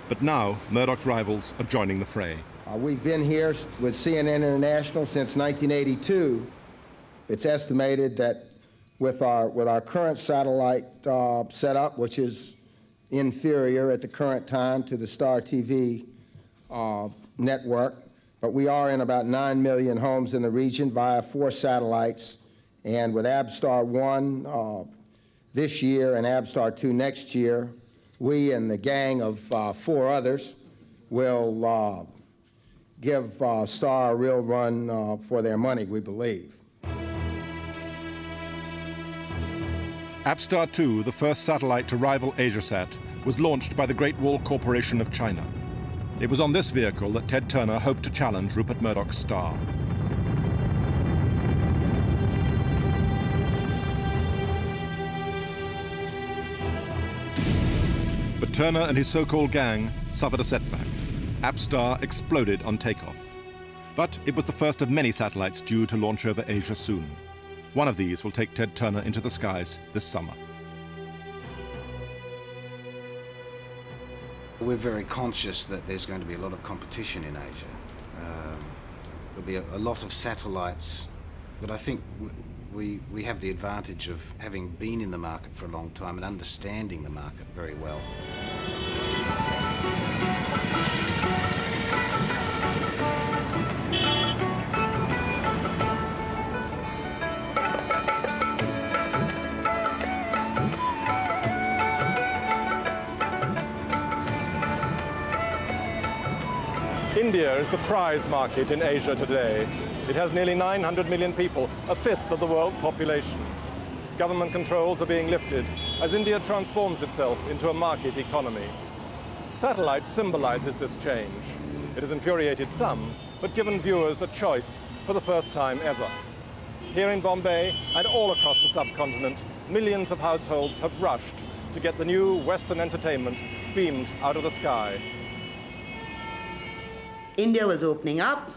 But now, Murdoch's rivals are joining the fray. We've been here with CNN International since 1982. It's estimated that with our current satellite setup, which is inferior at the current time to the Star TV network, but we are in about 9 million homes in the region via 4 satellites. And with AbStar 1 this year and AbStar 2 next year, we and the gang of 4 others will give Star a real run for their money, we believe. AbStar 2, the first satellite to rival AsiaSat, was launched by the Great Wall Corporation of China. It was on this vehicle that Ted Turner hoped to challenge Rupert Murdoch's Star. But Turner and his so-called gang suffered a setback. AbStar exploded on takeoff. But it was the first of many satellites due to launch over Asia soon. One of these will take Ted Turner into the skies this summer. We're very conscious that there's going to be a lot of competition in Asia. There'll be a lot of satellites, but I think we have the advantage of having been in the market for a long time and understanding the market very well. India is the prize market in Asia today. It has nearly 900 million people, a fifth of the world's population. Government controls are being lifted as India transforms itself into a market economy. Satellite symbolizes this change. It has infuriated some, but given viewers a choice for the first time ever. Here in Bombay and all across the subcontinent, millions of households have rushed to get the new Western entertainment beamed out of the sky. India was opening up,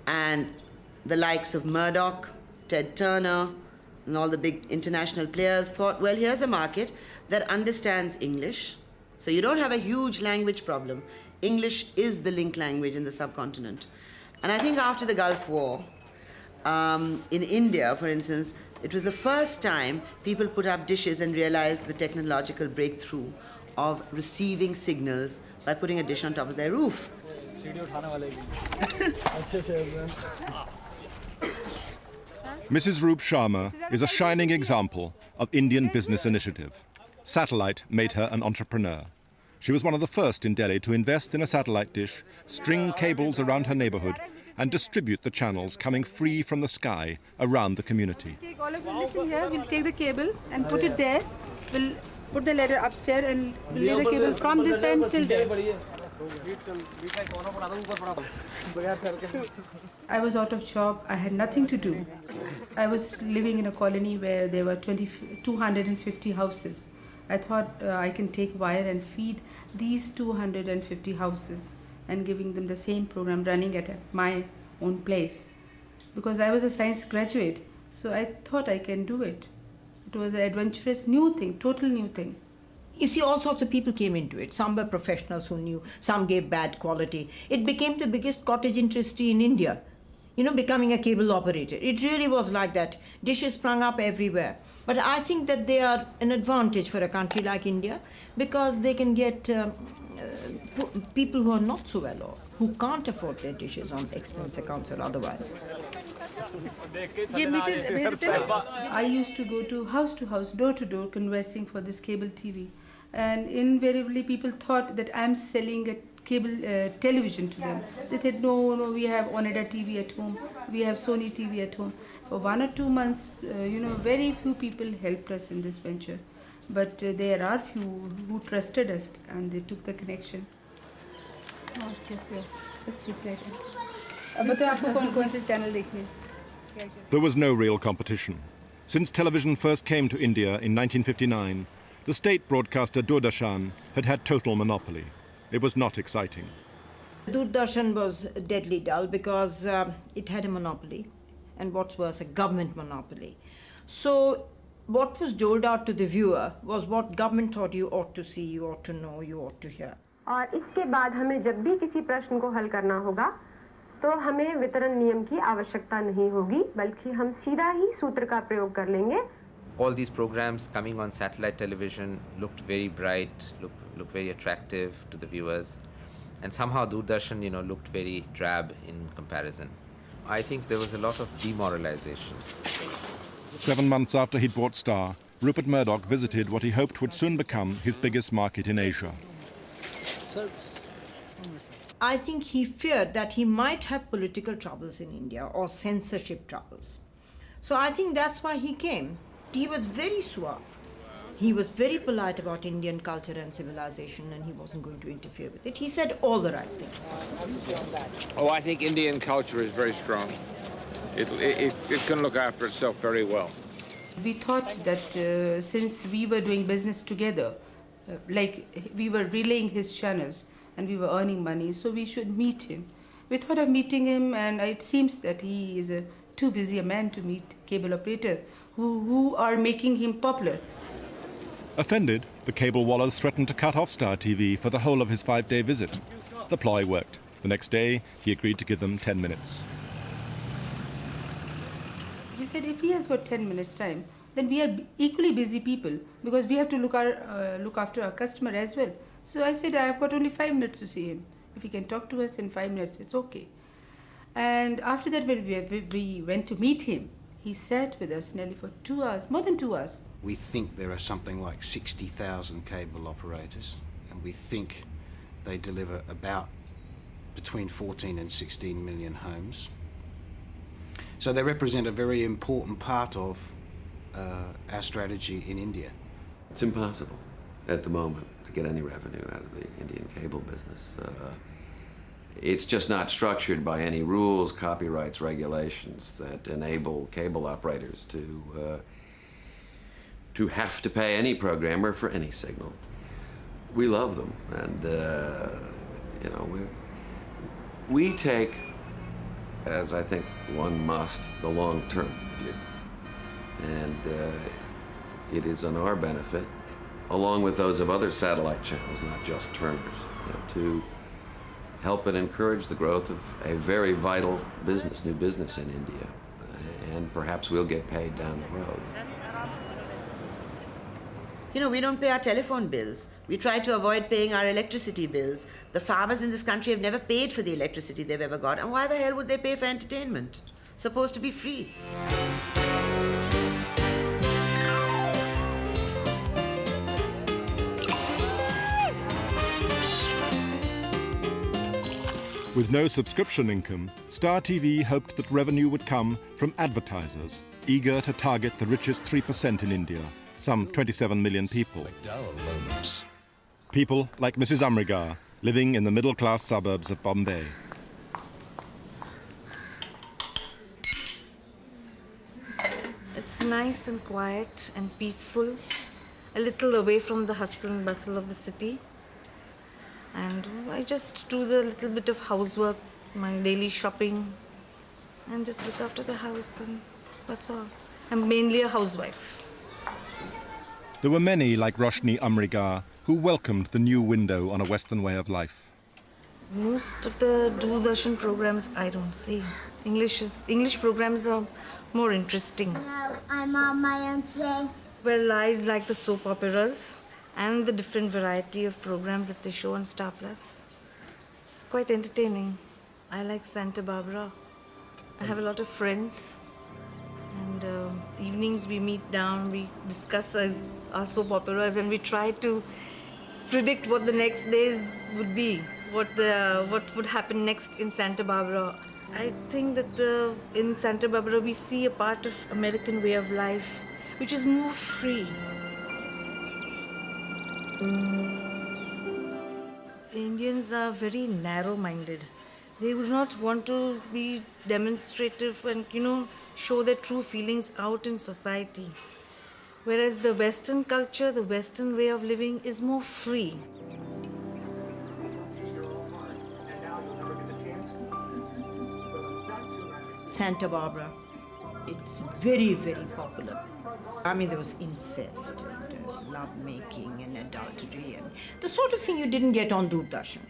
and the likes of Murdoch, Ted Turner, and all the big international players thought, well, here's a market that understands English, so you don't have a huge language problem. English is the link language in the subcontinent. And I think after the Gulf War, in India, for instance, it was the first time people put up dishes and realized the technological breakthrough of receiving signals by putting a dish on top of their roof. Mrs. Roop Sharma is a shining example of Indian business initiative. Satellite made her an entrepreneur. She was one of the first in Delhi to invest in a satellite dish, string cables around her neighborhood, and distribute the channels coming free from the sky around the community. Take all of you, listen here, we'll take the cable and put it there. We'll put the ladder upstairs and we'll lay the cable from this end till there. I was out of job. I had nothing to do. I was living in a colony where there were 250 houses. I thought I can take wire and feed these 250 houses and giving them the same program running at my own place. Because I was a science graduate, so I thought I can do it. It was an adventurous new thing, total new thing. You see, all sorts of people came into it. Some were professionals who knew, some gave bad quality. It became the biggest cottage industry in India. becoming a cable operator. It really was like that. Dishes sprung up everywhere. But I think that they are an advantage for a country like India because they can get people who are not so well off, who can't afford their dishes on expense accounts or otherwise. I used to go to house, door to door, conversing for this cable TV. And invariably people thought that I'm selling a cable television to them. They said, no, we have Oneida TV at home, we have Sony TV at home. For 1 or 2 months, very few people helped us in this venture. But there are few who trusted us and they took the connection. There was no real competition. Since television first came to India in 1959, the state broadcaster Doordarshan had total monopoly. It was not exciting. Doordarshan was deadly dull because it had a monopoly, and what's worse, a government monopoly. So what was doled out to the viewer was what government thought you ought to see, you ought to know, you ought to hear. और इसके बाद हमें जब भी किसी प्रश्न को हल करना होगा तो हमें वितरण नियम की आवश्यकता नहीं होगी बल्कि हम सीधा ही सूत्र का प्रयोग कर लेंगे. All these programs coming on satellite television looked very bright, looked very attractive to the viewers, and somehow Doordarshan, looked very drab in comparison. I think there was a lot of demoralization. 7 months after he'd bought Star, Rupert Murdoch visited what he hoped would soon become his biggest market in Asia. I think he feared that he might have political troubles in India or censorship troubles. So I think that's why he came. He was very suave. He was very polite about Indian culture and civilization, and he wasn't going to interfere with it. He said all the right things. Oh, I think Indian culture is very strong. It can look after itself very well. We thought that since we were doing business together, like we were relaying his channels and we were earning money, so we should meet him. We thought of meeting him, and it seems that he is too busy a man to meet cable operator who are making him popular. Offended, the cable wallahs threatened to cut off Star TV for the whole of his 5-day visit. The ploy worked. The next day, he agreed to give them 10 minutes. We said if he has got 10 minutes time, then we are equally busy people because we have to look after our customer as well. So I said, I have got only 5 minutes to see him. If he can talk to us in 5 minutes, it's okay. And after that, when we went to meet him, he sat with us nearly for 2 hours, more than 2 hours. We think there are something like 60,000 cable operators, and we think they deliver about between 14 and 16 million homes. So they represent a very important part of our strategy in India. It's impossible at the moment to get any revenue out of the Indian cable business. It's just not structured by any rules, copyrights, regulations that enable cable operators to have to pay any programmer for any signal. We love them, and we take, as I think one must, the long-term view, and it is in our benefit, along with those of other satellite channels, not just Turner's, to help and encourage the growth of a very vital business, new business in India, and perhaps we'll get paid down the road. We don't pay our telephone bills. We try to avoid paying our electricity bills. The farmers in this country have never paid for the electricity they've ever got, and why the hell would they pay for entertainment? Supposed to be free. With no subscription income, Star TV hoped that revenue would come from advertisers, eager to target the richest 3% in India, some 27 million people. People like Mrs. Amrigar, living in the middle-class suburbs of Bombay. It's nice and quiet and peaceful, a little away from the hustle and bustle of the city. And I just do the little bit of housework, my daily shopping, and just look after the house, and that's all. I'm mainly a housewife. There were many like Roshni Amrigar who welcomed the new window on a Western way of life. Most of the Doordarshan programs I don't see. English programs are more interesting. I'm on my own today. Well, I like the soap operas and the different variety of programs that they show on Star Plus. It's quite entertaining. I like Santa Barbara. I have a lot of friends. And evenings we meet down, we discuss our soap operas, and we try to predict what the next days would be, what would happen next in Santa Barbara. I think that in Santa Barbara we see a part of American way of life, which is more free. Indians are very narrow-minded. They would not want to be demonstrative and, show their true feelings out in society. Whereas the Western culture, the Western way of living is more free. Santa Barbara, it's very, very popular. I mean, there was incest and love-making and adultery and the sort of thing you didn't get on Doordarshan.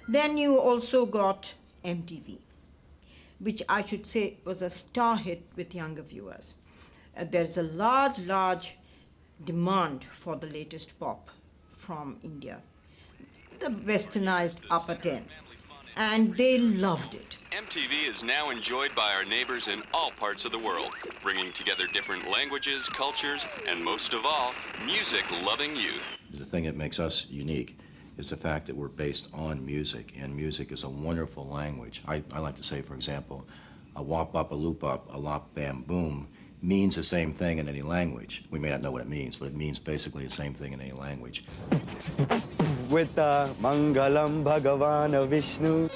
Then you also got MTV, which I should say was a star hit with younger viewers. There's a large demand for the latest pop from India, the westernized upper 10, and they loved it. MTV is now enjoyed by our neighbors in all parts of the world, bringing together different languages, cultures, and most of all, music-loving youth. The thing that makes us unique is the fact that we're based on music, and music is a wonderful language. I like to say, for example, a wop up, a loop up, a lop bam boom means the same thing in any language. We may not know what it means, but it means basically the same thing in any language. With Mangalam Bhagavan Vishnu.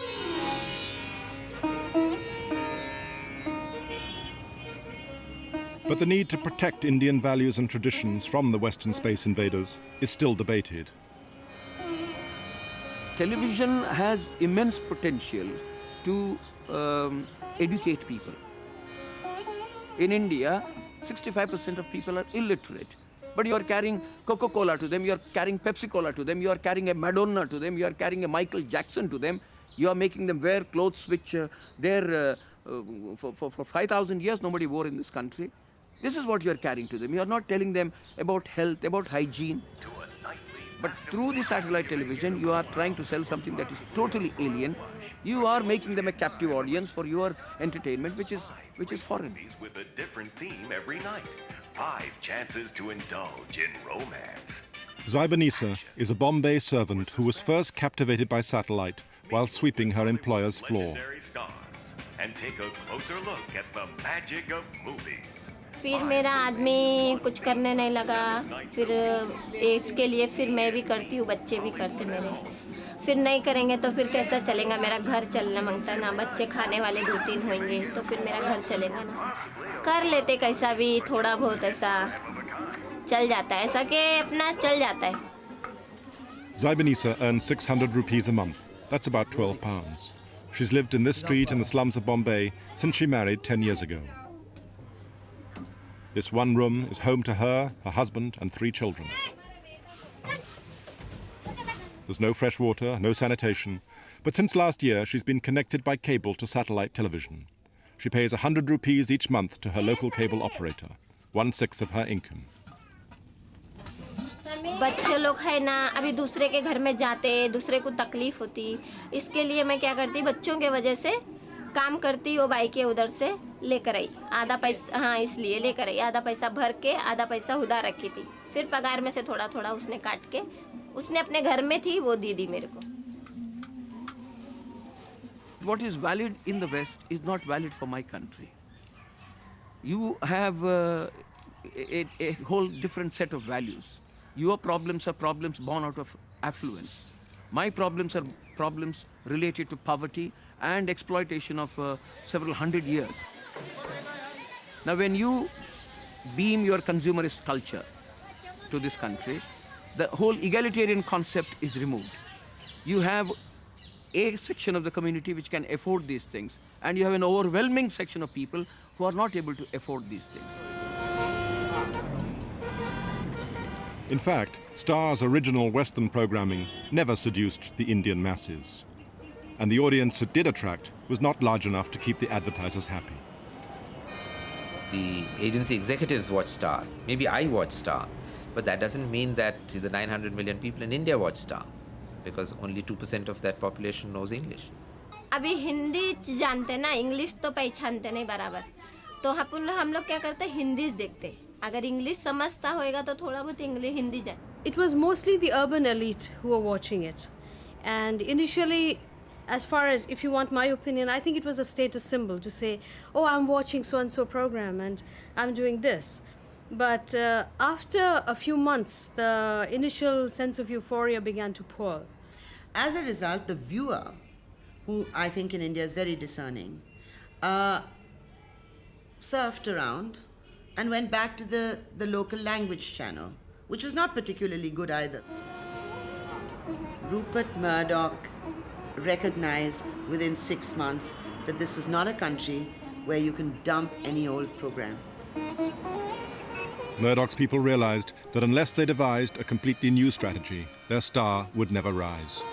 But the need to protect Indian values and traditions from the Western space invaders is still debated. Television has immense potential to educate people. In India, 65% of people are illiterate. But you are carrying Coca-Cola to them, you are carrying Pepsi-Cola to them, you are carrying a Madonna to them, you are carrying a Michael Jackson to them. You are making them wear clothes which for 5,000 years nobody wore in this country. This is what you are carrying to them. You are not telling them about health, about hygiene. But through the satellite television, you are trying to sell something that is totally alien. You are making them a captive audience for your entertainment, which is foreign. With a different theme every night. 5 chances to indulge in romance. Zaibanisa is a Bombay servant who was first captivated by satellite while sweeping her employer's floor. And take a closer look at the magic of movies. फिर मेरा आदमी कुछ करने नहीं लगा, फिर इसके लिए फिर मैं भी करती हूँ, बच्चे भी करते मेरे। फिर नहीं करेंगे तो फिर कैसा चलेगा, मेरा घर चलना मांगता ना, बच्चे खाने वाले 2-3 होंगे तो फिर मेरा घर चलेगा ना। कर लेते कैसा भी, थोड़ा बहुत ऐसा चल जाता है, ऐसा कि अपना चल जाता है। Zaibanisa earns 600 rupees a month. That's about £12. She's lived in this street in the slums of Bombay since she married 10 years ago. This one room is home to her, her husband, and 3 children. There's no fresh water, no sanitation, but since last year she's been connected by cable to satellite television. She pays 100 rupees each month to her local cable operator, 1/6 of her income. बच्चे लोग है ना, अभी दूसरे के घर में जाते, दूसरे को तकलीफ होती, इसके लिए मैं क्या करती, बच्चों के वजह से काम करती, वो बाइक के उधर से लेकर आई, आधा पैसा, हाँ इसलिए लेकर आई, आधा पैसा भर के आधा पैसा उधार रखी थी, फिर पगार में से थोड़ा थोड़ा उसने काट के, उसने अपने घर में थी वो दी मेरे को. What is valid in the West is not valid for my country. You have a whole different set of values. Your problems are problems born out of affluence. My problems are problems related to poverty and exploitation of several hundred years. Now, when you beam your consumerist culture to this country, the whole egalitarian concept is removed. You have a section of the community which can afford these things, and you have an overwhelming section of people who are not able to afford these things. In fact, Star's original Western programming never seduced the Indian masses. and the audience it did attract was not large enough to keep the advertisers happy. The agency executives watch Star. Maybe I watch Star. But that doesn't mean that the 900 million people in India watch Star, because only 2% of that population knows English. अभी हिंदी जानते ना, English तो पहचानते नहीं बराबर, तो हम लोग क्या करते हैं, हिंदी देखते. अगर इंग्लिश समझता होएगा तो थोड़ा बहुत इंग्लिश हिंदी जाए. It was mostly the urban elite who were watching it. And initially, as far as, if you want my opinion, I think it was a status symbol to say, oh, I'm watching so-and-so program and I'm doing this. But after a few months, the initial sense of euphoria began to pall. As a result, the viewer, who I think in India is very discerning, surfed around and went back to the local language channel, which was not particularly good either. Rupert Murdoch recognized within 6 months that this was not a country where you can dump any old program. Murdoch's people realized that unless they devised a completely new strategy, their star would never rise.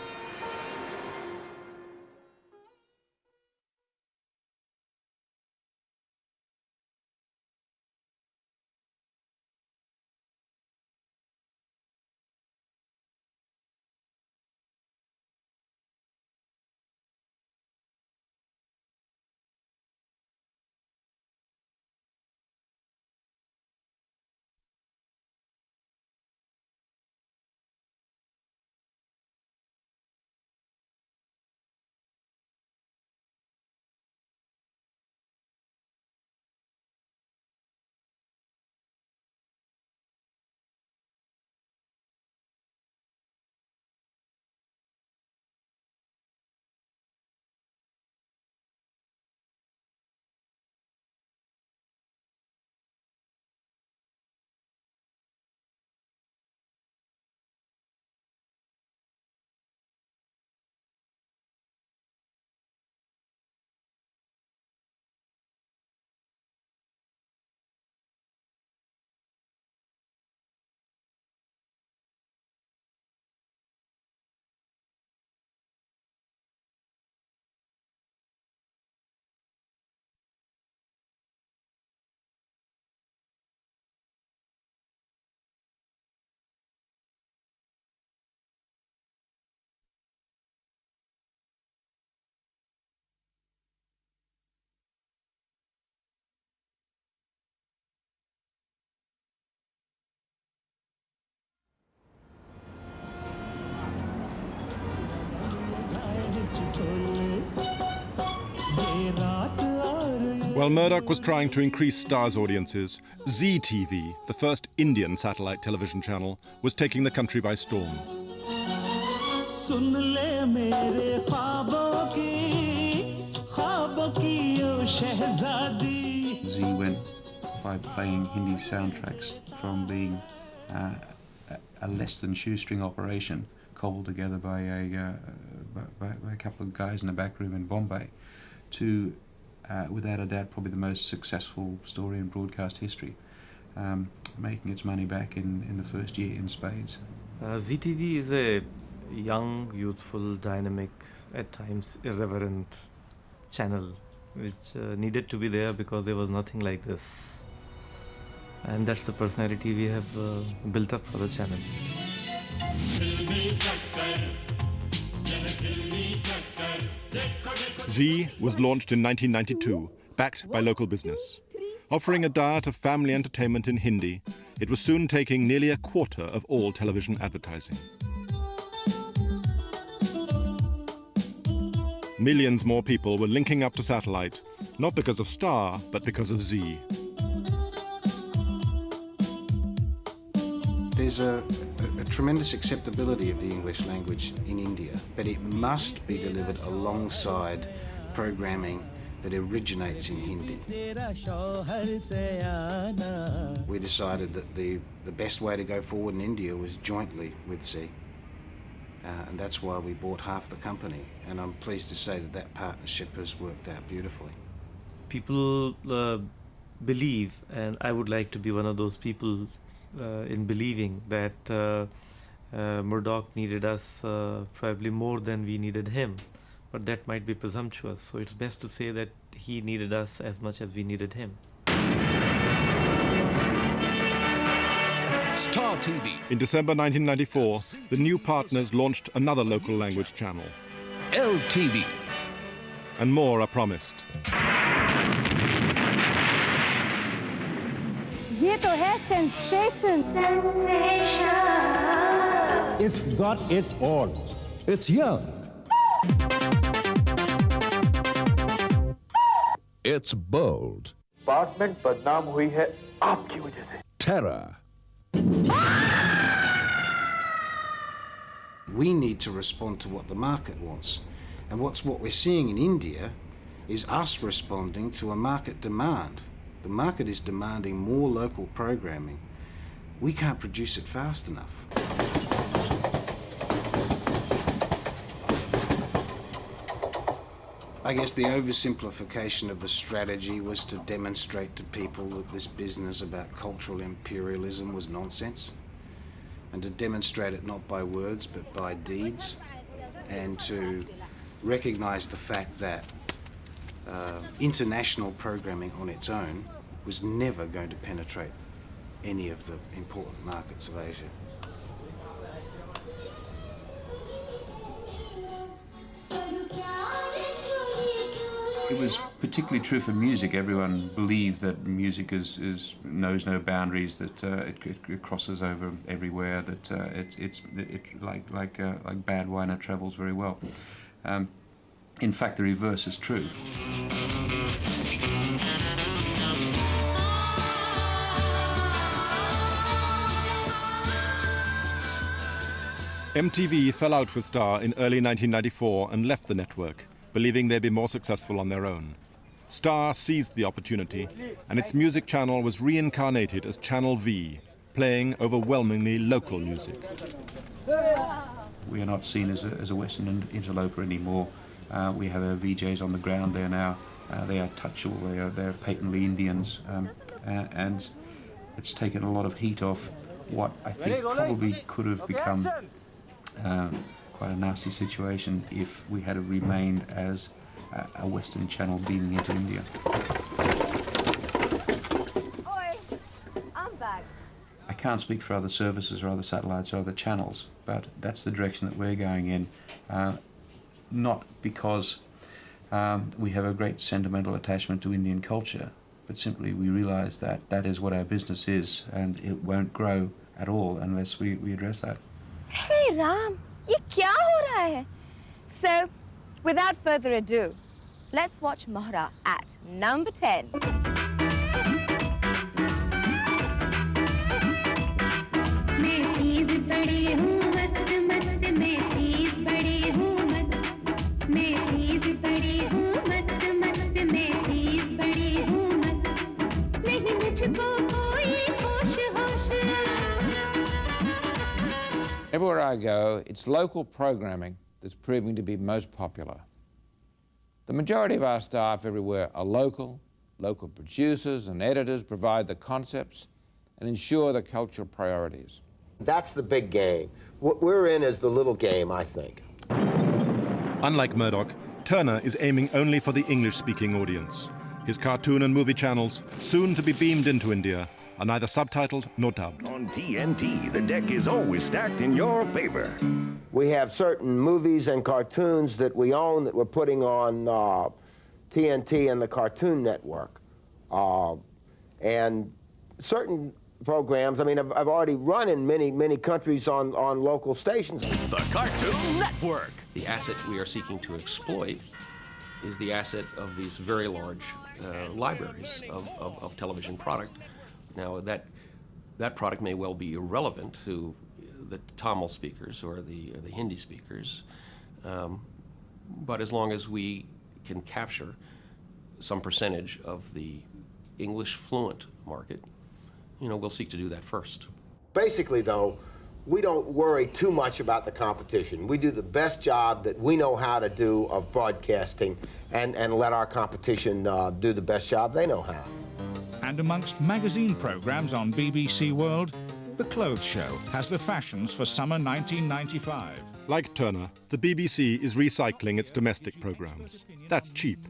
While Murdoch was trying to increase Star's audiences, Zee TV, the first Indian satellite television channel, was taking the country by storm. Zee went by playing Hindi soundtracks from being a less than shoestring operation cobbled together by a couple of guys in a back room in Bombay to, without a doubt, probably the most successful story in broadcast history, making its money back in the first year in spades. Zee TV is a young, youthful, dynamic, at times irreverent channel which needed to be there because there was nothing like this. And that's the personality we have built up for the channel. Zee was launched in 1992, backed by local business. Offering a diet of family entertainment in Hindi, it was soon taking nearly a quarter of all television advertising. Millions more people were linking up to satellite, not because of Star, but because of Zee. There's a tremendous acceptability of the English language in India, but it must be delivered alongside programming that originates in Hindi. We decided that the best way to go forward in India was jointly with Zee. And that's why we bought half the company. And I'm pleased to say that that partnership has worked out beautifully. People believe, and I would like to be one of those people in believing that Murdoch needed us probably more than we needed him, but that might be presumptuous. So it's best to say that he needed us as much as we needed him. Star TV. In December 1994, the new partners launched another local language channel. LTV. And more are promised. ये तो है sensation. It's got it all. It's young. It's bold. Department बदनाम हुई है आपकी वजह से. Terror. We need to respond to what the market wants. And what we're seeing in India is us responding to a market demand. The market is demanding more local programming. We can't produce it fast enough. I guess the oversimplification of the strategy was to demonstrate to people that this business about cultural imperialism was nonsense, and to demonstrate it not by words but by deeds, and to recognize the fact that international programming on its own was never going to penetrate any of the important markets of Asia. It was particularly true for music. Everyone believed that music knows no boundaries, that it crosses over everywhere, that it's like bad wine, it travels very well. In fact, the reverse is true. MTV fell out with Star in early 1994 and left the network, believing they'd be more successful on their own. Star seized the opportunity, and its music channel was reincarnated as Channel V, playing overwhelmingly local music. We are not seen as a Western interloper anymore. We have our VJs on the ground there now. They are touchable, they're patently Indians, and it's taken a lot of heat off what I think probably could have become quite a nasty situation if we had remained as a Western channel beaming into India. Oi, I'm back. I can't speak for other services or other satellites or other channels, but that's the direction that we're going in. Not because we have a great sentimental attachment to Indian culture, but simply we realise that that is what our business is, and it won't grow at all unless we address that. Hey Ram, ये क्या हो रहा है? So, without further ado, let's watch Mohra at number 10. Everywhere I go, it's local programming that's proving to be most popular. The majority of our staff everywhere are local. Local producers and editors provide the concepts and ensure the cultural priorities. That's the big game. What we're in is the little game, I think. Unlike Murdoch, Turner is aiming only for the English-speaking audience. His cartoon and movie channels, soon to be beamed into India, are neither subtitled nor dubbed. On TNT, the deck is always stacked in your favor. We have certain movies and cartoons that we own that we're putting on TNT and the Cartoon Network. And certain programs, I mean, I've already run in many countries on local stations. The Cartoon Network. The asset we are seeking to exploit is the asset of these very large libraries of television product. Now, that product may well be irrelevant to the Tamil speakers or the Hindi speakers, but as long as we can capture some percentage of the English fluent market, we'll seek to do that first. Basically, though, we don't worry too much about the competition. We do the best job that we know how to do of broadcasting and let our competition do the best job they know how. And amongst magazine programs on BBC World, The Clothes Show has the fashions for summer 1995. Like Turner, the BBC is recycling its domestic programmes. That's cheap.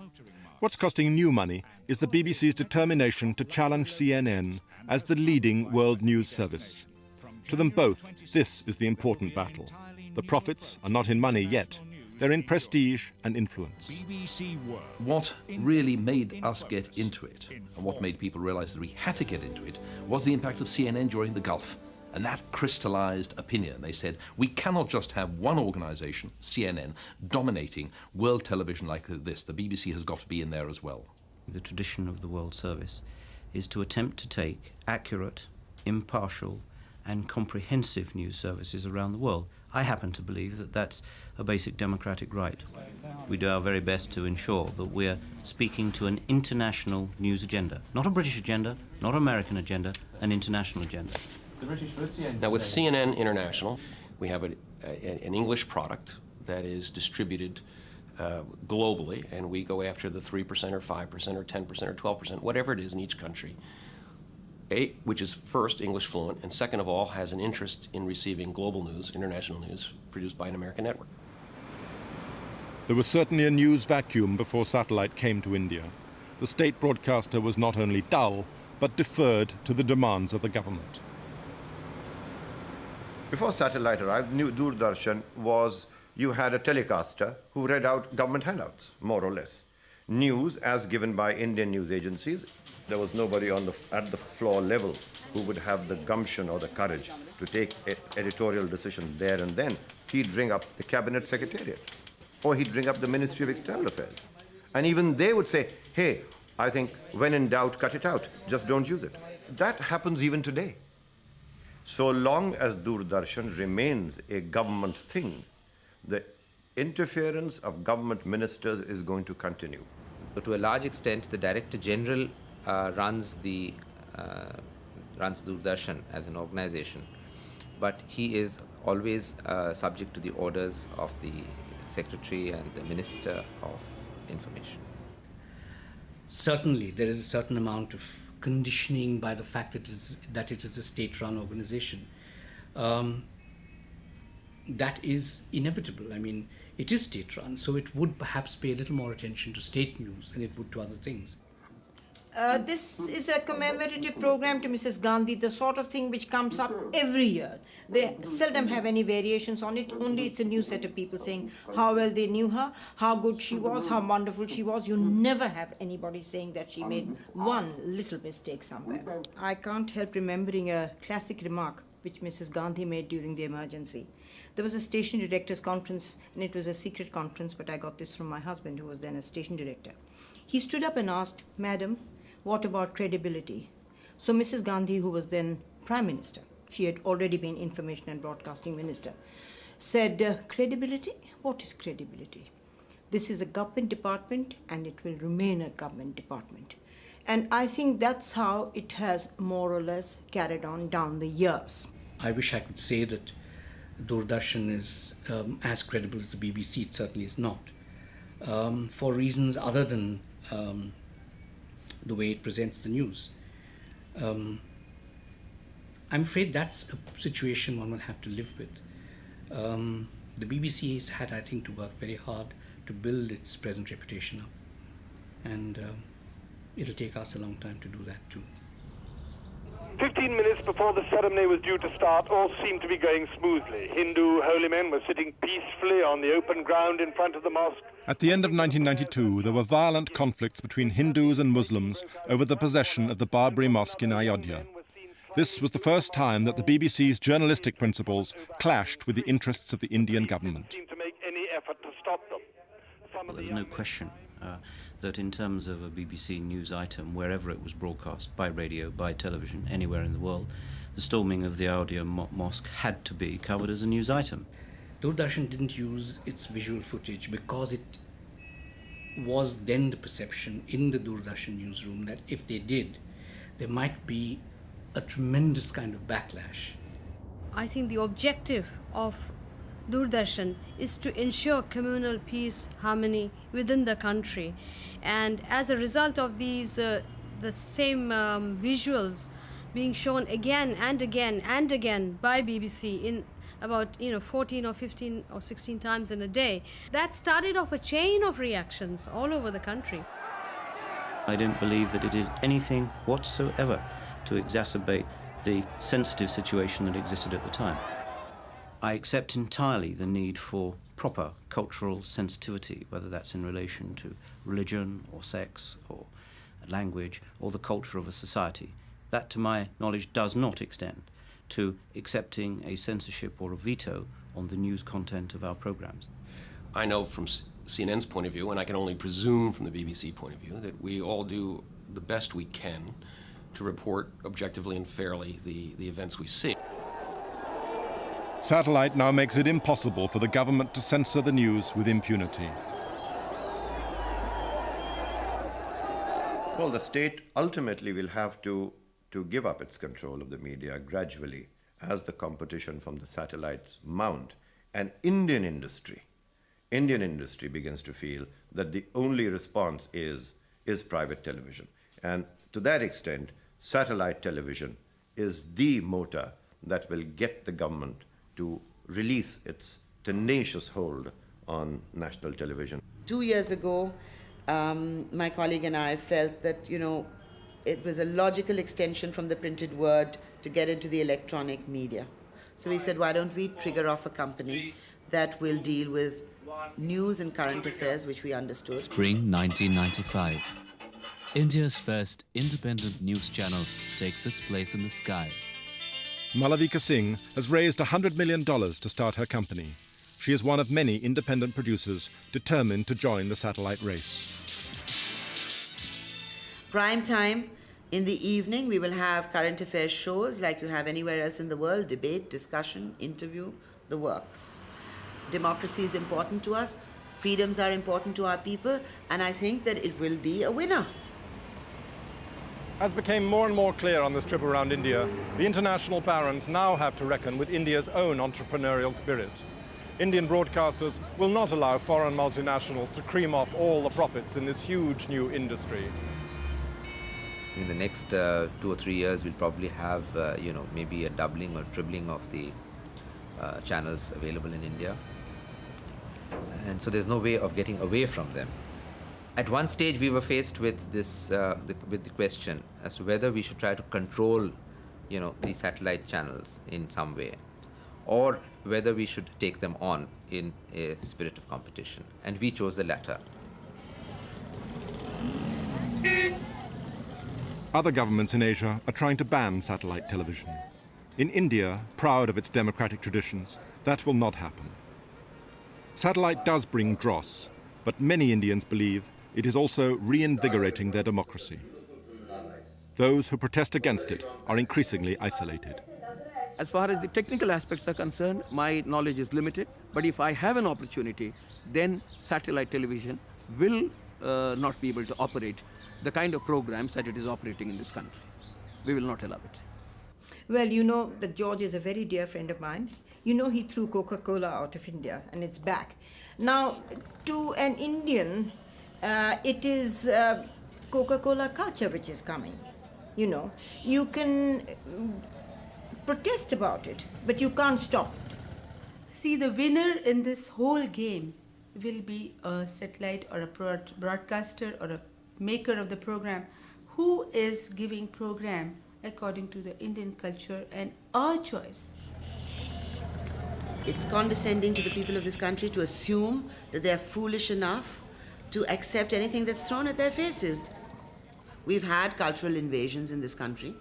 What's costing new money is the BBC's determination to challenge CNN as the leading world news service. To them both, this is the important battle. The profits are not in money yet. They're in prestige and influence. What really made us get into it, and what made people realize that we had to get into it, was the impact of CNN during the Gulf. And that crystallized opinion. They said, we cannot just have one organization, CNN, dominating world television like this. The BBC has got to be in there as well. The tradition of the World Service is to attempt to take accurate, impartial, and comprehensive news services around the world. I happen to believe that that's a basic democratic right. We do our very best to ensure that we're speaking to an international news agenda. Not a British agenda, not an American agenda, an international agenda. Now, with CNN International, we have an English product that is distributed globally, and we go after the 3% or 5% or 10% or 12%, whatever it is in each country, which is first English fluent, and second of all has an interest in receiving global news, international news, produced by an American network. There was certainly a news vacuum before satellite came to India. The state broadcaster was not only dull, but deferred to the demands of the government. Before satellite arrived, Doordarshan was, you had a telecaster who read out government handouts, more or less. News as given by Indian news agencies. There was nobody at the floor level who would have the gumption or the courage to take an editorial decision there and then. He'd ring up the cabinet secretariat, or he'd ring up the Ministry of External Affairs. And even they would say, hey, I think when in doubt, cut it out. Just don't use it. That happens even today. So long as Doordarshan remains a government thing, the interference of government ministers is going to continue. So to a large extent, the Director General runs Doordarshan as an organization, but he is always subject to the orders of the Secretary and the Minister of Information. Certainly, there is a certain amount of conditioning by the fact that it is a state-run organization. That is inevitable. I mean, it is state-run, so it would perhaps pay a little more attention to state news than it would to other things. This is a commemorative program to Mrs. Gandhi, the sort of thing which comes up every year. They seldom have any variations on it, only it's a new set of people saying how well they knew her, how good she was, how wonderful she was. You never have anybody saying that she made one little mistake somewhere. I can't help remembering a classic remark which Mrs. Gandhi made during the emergency. There was a station director's conference, and it was a secret conference, but I got this from my husband, who was then a station director. He stood up and asked, "Madam, what about credibility?" So Mrs. Gandhi, who was then Prime Minister, she had already been Information and Broadcasting Minister, said, credibility? What is credibility? This is a government department, and it will remain a government department. And I think that's how it has more or less carried on down the years. I wish I could say that Doordarshan is as credible as the BBC. It certainly is not. For reasons other than the way it presents the news. I'm afraid that's a situation one will have to live with. The BBC has had, I think, to work very hard to build its present reputation up. And it'll take us a long time to do that too. 15 minutes before the ceremony was due to start, all seemed to be going smoothly. Hindu holy men were sitting peacefully on the open ground in front of the mosque. At the end of 1992, there were violent conflicts between Hindus and Muslims over the possession of the Babri Mosque in Ayodhya. This was the first time that the BBC's journalistic principles clashed with the interests of the Indian government. Seemed to make any effort to stop them. There's no question that in terms of a BBC news item, wherever it was broadcast, by radio, by television, anywhere in the world, the storming of the Ayodhya Mosque had to be covered as a news item. Doordarshan didn't use its visual footage because it was then the perception in the Doordarshan newsroom that if they did, there might be a tremendous kind of backlash. I think the objective of Doordarshan is to ensure communal peace, harmony within the country. And as a result of these, the same visuals being shown again and again and again by BBC in about 14 or 15 or 16 times in a day. That started off a chain of reactions all over the country. I didn't believe that it did anything whatsoever to exacerbate the sensitive situation that existed at the time. I accept entirely the need for proper cultural sensitivity, whether that's in relation to religion or sex or language or the culture of a society. That, to my knowledge, does not extend to accepting a censorship or a veto on the news content of our programs. I know from CNN's point of view, and I can only presume from the BBC point of view, that we all do the best we can to report objectively and fairly the events we see. Satellite now makes it impossible for the government to censor the news with impunity. Well, the state ultimately will have to give up its control of the media gradually as the competition from the satellites mount. And Indian industry begins to feel that the only response is private television. And to that extent, satellite television is the motor that will get the government to release its tenacious hold on national television. 2 years ago, my colleague and I felt that, it was a logical extension from the printed word to get into the electronic media. So we said, why don't we trigger off a company that will deal with news and current affairs, which we understood. Spring 1995. India's first independent news channel takes its place in the sky. Malavika Singh has raised $100 million to start her company. She is one of many independent producers determined to join the satellite race. Prime time, in the evening, we will have current affairs shows like you have anywhere else in the world, debate, discussion, interview, the works. Democracy is important to us, freedoms are important to our people, and I think that it will be a winner. As became more and more clear on this trip around India, the international barons now have to reckon with India's own entrepreneurial spirit. Indian broadcasters will not allow foreign multinationals to cream off all the profits in this huge new industry. In the next 2 or 3 years, we'll probably have, maybe a doubling or tripling of the channels available in India. And so there's no way of getting away from them. At one stage, we were faced with this, with the question as to whether we should try to control, these satellite channels in some way, or whether we should take them on in a spirit of competition. And we chose the latter. Other governments in Asia are trying to ban satellite television. In India, proud of its democratic traditions, that will not happen. Satellite does bring dross, but many Indians believe it is also reinvigorating their democracy. Those who protest against it are increasingly isolated. As far as the technical aspects are concerned, my knowledge is limited, but if I have an opportunity, then satellite television will not be able to operate the kind of programs that it is operating in this country. We will not allow it. Well, that George is a very dear friend of mine. He threw Coca-Cola out of India and it's back. Now, to an Indian, it is Coca-Cola culture which is coming. You can protest about it, but you can't stop it. See, the winner in this whole game will be a satellite or a broadcaster or a maker of the program who is giving program according to the Indian culture and our choice. It's condescending to the people of this country to assume that they're foolish enough to accept anything that's thrown at their faces. We've had cultural invasions in this country.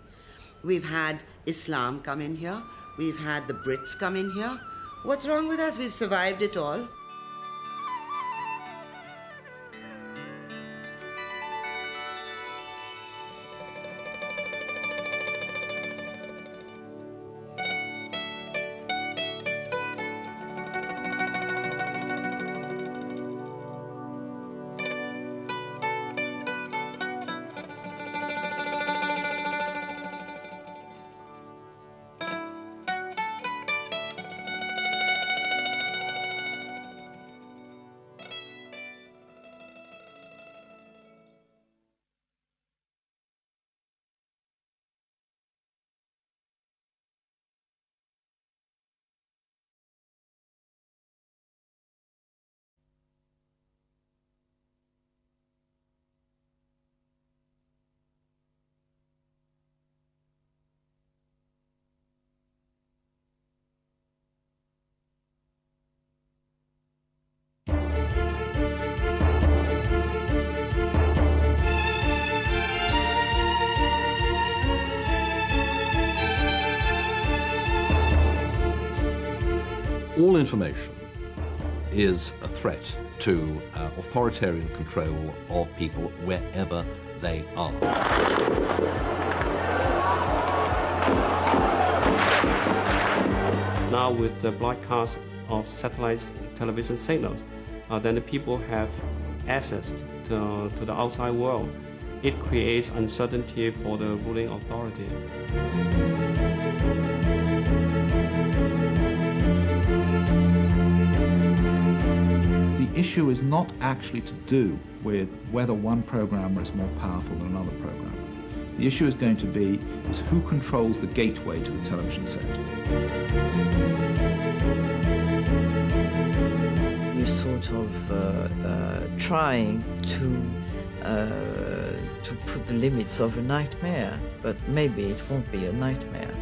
We've had Islam come in here. We've had the Brits come in here. What's wrong with us? We've survived it all. all information is a threat to authoritarian control of people wherever they are. Now with the broadcast of satellite television signals, then the people have access to the outside world. It creates uncertainty for the ruling authority. The issue is not actually to do with whether one programmer is more powerful than another programmer. The issue is going to be is who controls the gateway to the television set. We're sort of trying to put the limits of a nightmare, but maybe it won't be a nightmare.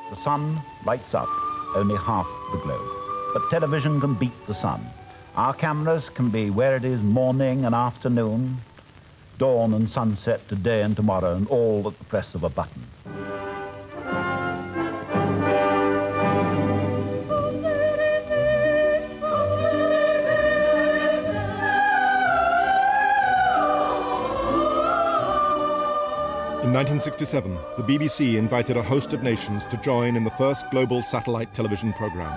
The sun lights up only half the globe, but television can beat the sun. Our cameras can be where it is morning and afternoon, dawn and sunset, today and tomorrow, and all at the press of a button. In 1967, the BBC invited a host of nations to join in the first global satellite television program.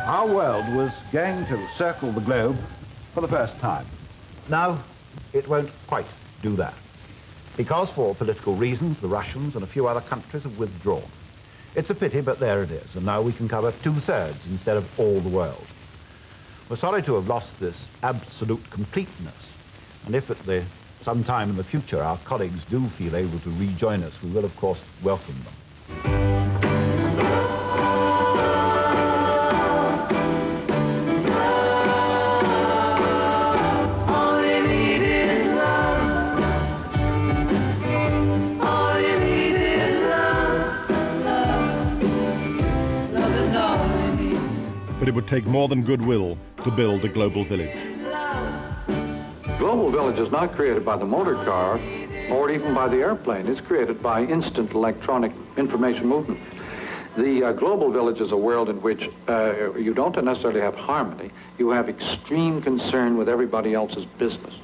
Our world was going to circle the globe for the first time. Now, it won't quite do that, because for political reasons, the Russians and a few other countries have withdrawn. It's a pity, but there it is, and now we can cover 2/3 instead of all the world. We're sorry to have lost this absolute completeness, and if at some time in the future our colleagues do feel able to rejoin us, we will, of course, welcome them. But it would take more than goodwill to build a global village. Global village is not created by the motor car or even by the airplane. It's created by instant electronic information movement. The global village is a world in which you don't necessarily have harmony. You have extreme concern with everybody else's business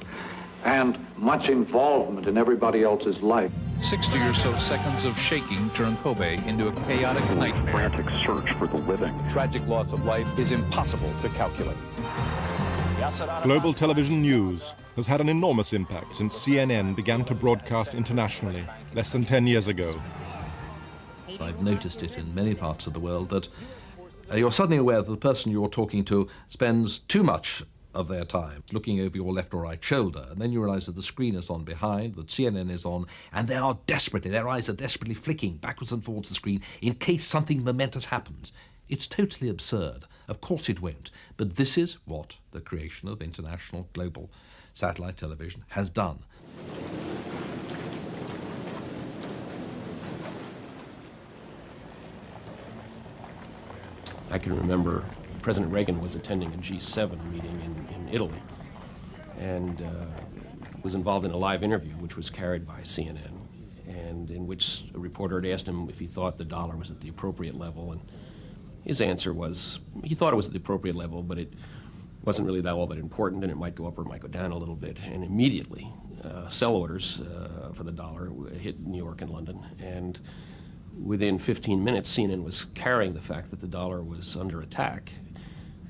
and much involvement in everybody else's life. 60 or so seconds of shaking turn Kobe into a chaotic nightmare. Frantic search for the living. Tragic loss of life is impossible to calculate. Global television news has had an enormous impact since CNN began to broadcast internationally less than 10 years ago. I've noticed it in many parts of the world that you're suddenly aware that the person you're talking to spends too much of their time looking over your left or right shoulder, and then you realize that the screen is on behind, that CNN is on, and their eyes are desperately flicking backwards and forwards the screen in case something momentous happens. It's totally absurd. Of course it won't. But this is what the creation of international global satellite television has done. I can remember President Reagan was attending a G7 meeting in Italy and was involved in a live interview which was carried by CNN, and in which a reporter had asked him if he thought the dollar was at the appropriate level, and his answer was he thought it was at the appropriate level, but it wasn't really all that important, and it might go up or it might go down a little bit. And immediately sell orders for the dollar hit New York and London, and within 15 minutes CNN was carrying the fact that the dollar was under attack.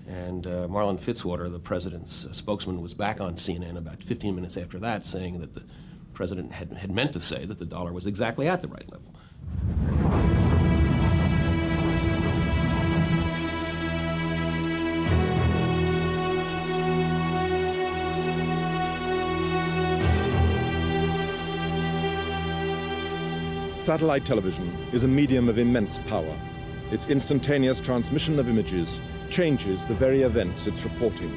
And Marlon Fitzwater, the president's spokesman, was back on CNN about 15 minutes after that, saying that the president had meant to say that the dollar was exactly at the right level. Satellite television is a medium of immense power. Its instantaneous transmission of images changes the very events it's reporting.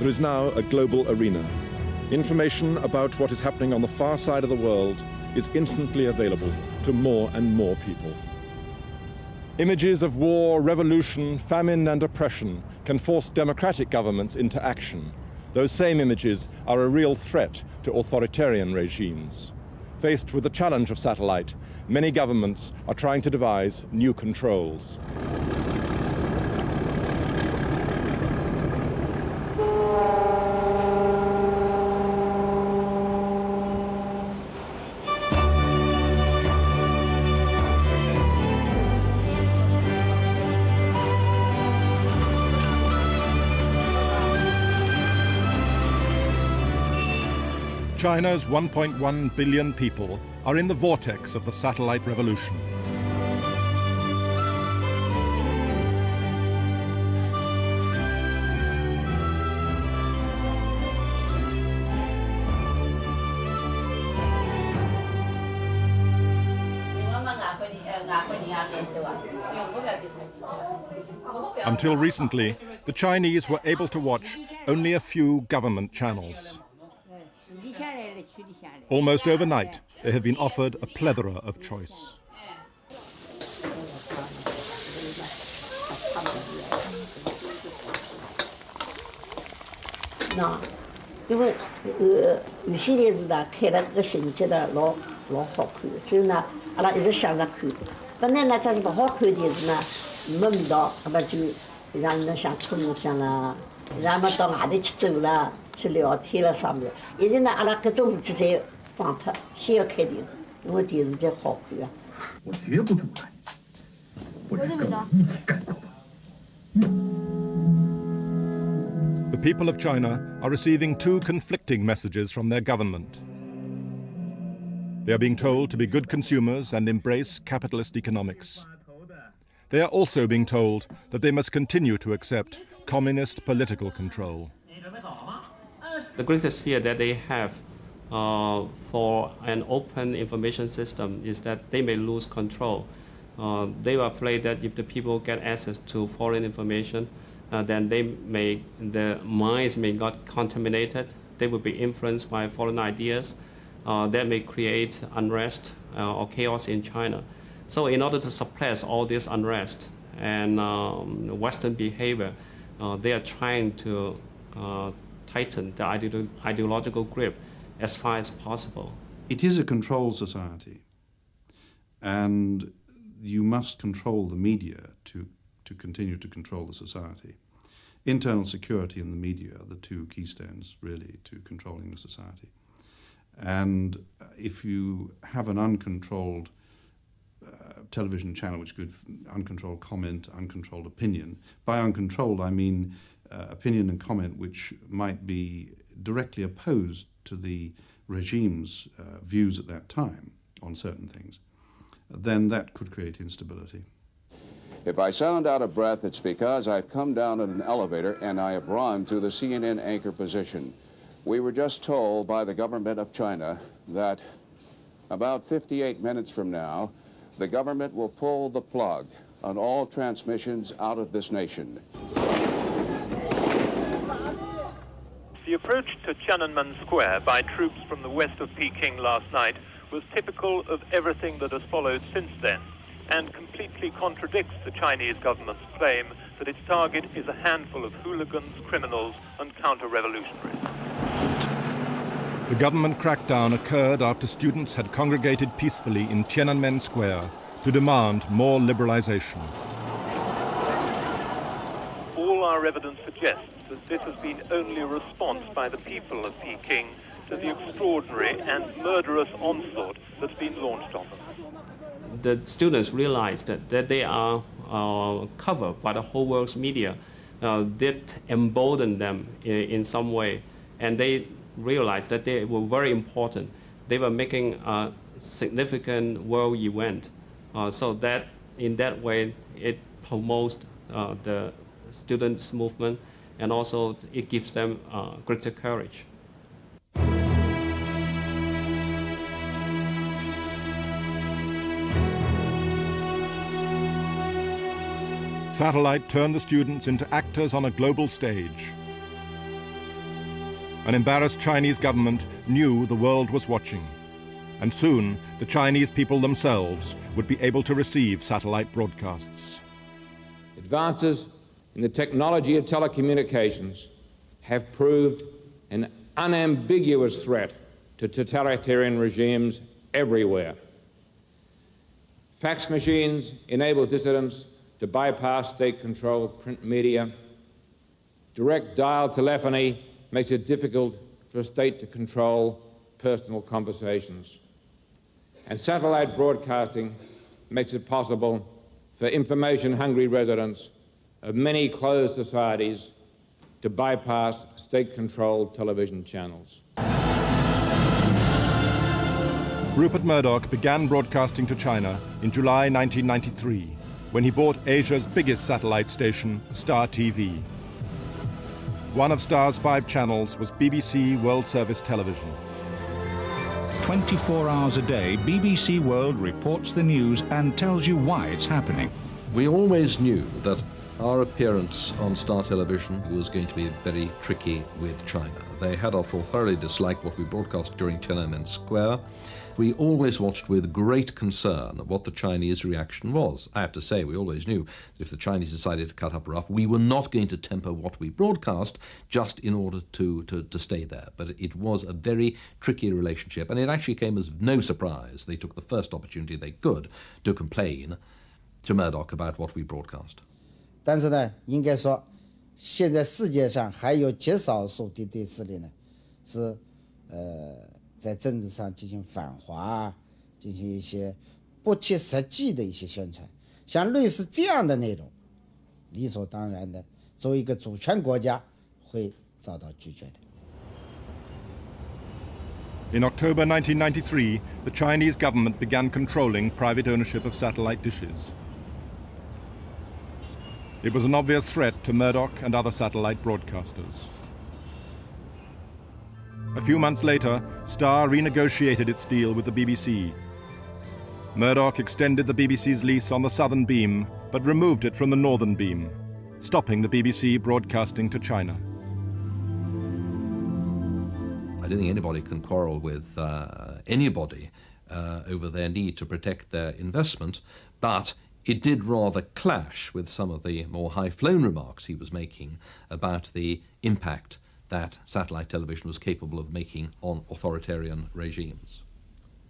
There is now a global arena. Information about what is happening on the far side of the world is instantly available to more and more people. Images of war, revolution, famine and oppression can force democratic governments into action. Those same images are a real threat to authoritarian regimes. Faced with the challenge of satellite, many governments are trying to devise new controls. China's 1.1 billion people are in the vortex of the satellite revolution. Until recently, the Chinese were able to watch only a few government channels. Almost overnight, they have been offered a plethora of choice. The people of China are receiving two conflicting messages from their government. They are being told to be good consumers and embrace capitalist economics. They are also being told that they must continue to accept communist political control. The greatest fear that they have for an open information system is that they may lose control. They are afraid that if the people get access to foreign information, then their minds may get contaminated. They will be influenced by foreign ideas that may create unrest or chaos in China. So in order to suppress all this unrest and Western behavior, they are trying to tighten the ideological grip as far as possible. It is a controlled society, and you must control the media to continue to control the society. Internal security and the media are the two keystones, really, to controlling the society. And if you have an uncontrolled television channel which could uncontrolled comment, uncontrolled opinion, by uncontrolled I mean opinion and comment which might be directly opposed to the regime's views at that time on certain things, then that could create instability. If I sound out of breath, it's because I've come down in an elevator and I have run to the CNN anchor position. We were just told by the government of China that about 58 minutes from now, the government will pull the plug on all transmissions out of this nation. The approach to Tiananmen Square by troops from the west of Peking last night was typical of everything that has followed since then, and completely contradicts the Chinese government's claim that its target is a handful of hooligans, criminals, and counter-revolutionaries. The government crackdown occurred after students had congregated peacefully in Tiananmen Square to demand more liberalization. All our evidence suggests that this has been only a response by the people of Peking to the extraordinary and murderous onslaught that's been launched on them. The students realized that they are covered by the whole world's media that emboldened them in some way, and they realized that they were very important. They were making a significant world event, so that in that way it promotes the students' movement, and also it gives them greater courage. Satellite turned the students into actors on a global stage. An embarrassed Chinese government knew the world was watching, and soon the Chinese people themselves would be able to receive satellite broadcasts. Advances in the technology of telecommunications have proved an unambiguous threat to totalitarian regimes everywhere. Fax machines enable dissidents to bypass state-controlled print media. Direct dial telephony makes it difficult for a state to control personal conversations. And satellite broadcasting makes it possible for information-hungry residents of many closed societies to bypass state-controlled television channels. Rupert Murdoch began broadcasting to China in July 1993, when he bought Asia's biggest satellite station, Star TV. One of Star's 5 channels was BBC World Service Television. 24 hours a day, BBC World reports the news and tells you why it's happening. We always knew that our appearance on Star Television was going to be very tricky with China. They had, after all, thoroughly disliked what we broadcast during Tiananmen Square. We always watched with great concern what the Chinese reaction was. I have to say, we always knew that if the Chinese decided to cut up rough, we were not going to temper what we broadcast just in order to stay there. But it was a very tricky relationship, and it actually came as no surprise. They took the first opportunity they could to complain to Murdoch about what we broadcast. 但是呢，应该说，现在世界上还有极少数敌对势力呢，是在政治上进行反华，进行一些不切实际的一些宣传。像类似这样的内容，理所当然的，作为一个主权国家会遭到拒绝的。In October 1993, the Chinese government began controlling private ownership of satellite dishes. It was an obvious threat to Murdoch and other satellite broadcasters. A few months later, Star renegotiated its deal with the BBC. Murdoch extended the BBC's lease on the southern beam, but removed it from the northern beam, stopping the BBC broadcasting to China. I don't think anybody can quarrel with anybody over their need to protect their investment, but it did rather clash with some of the more high-flown remarks he was making about the impact that satellite television was capable of making on authoritarian regimes.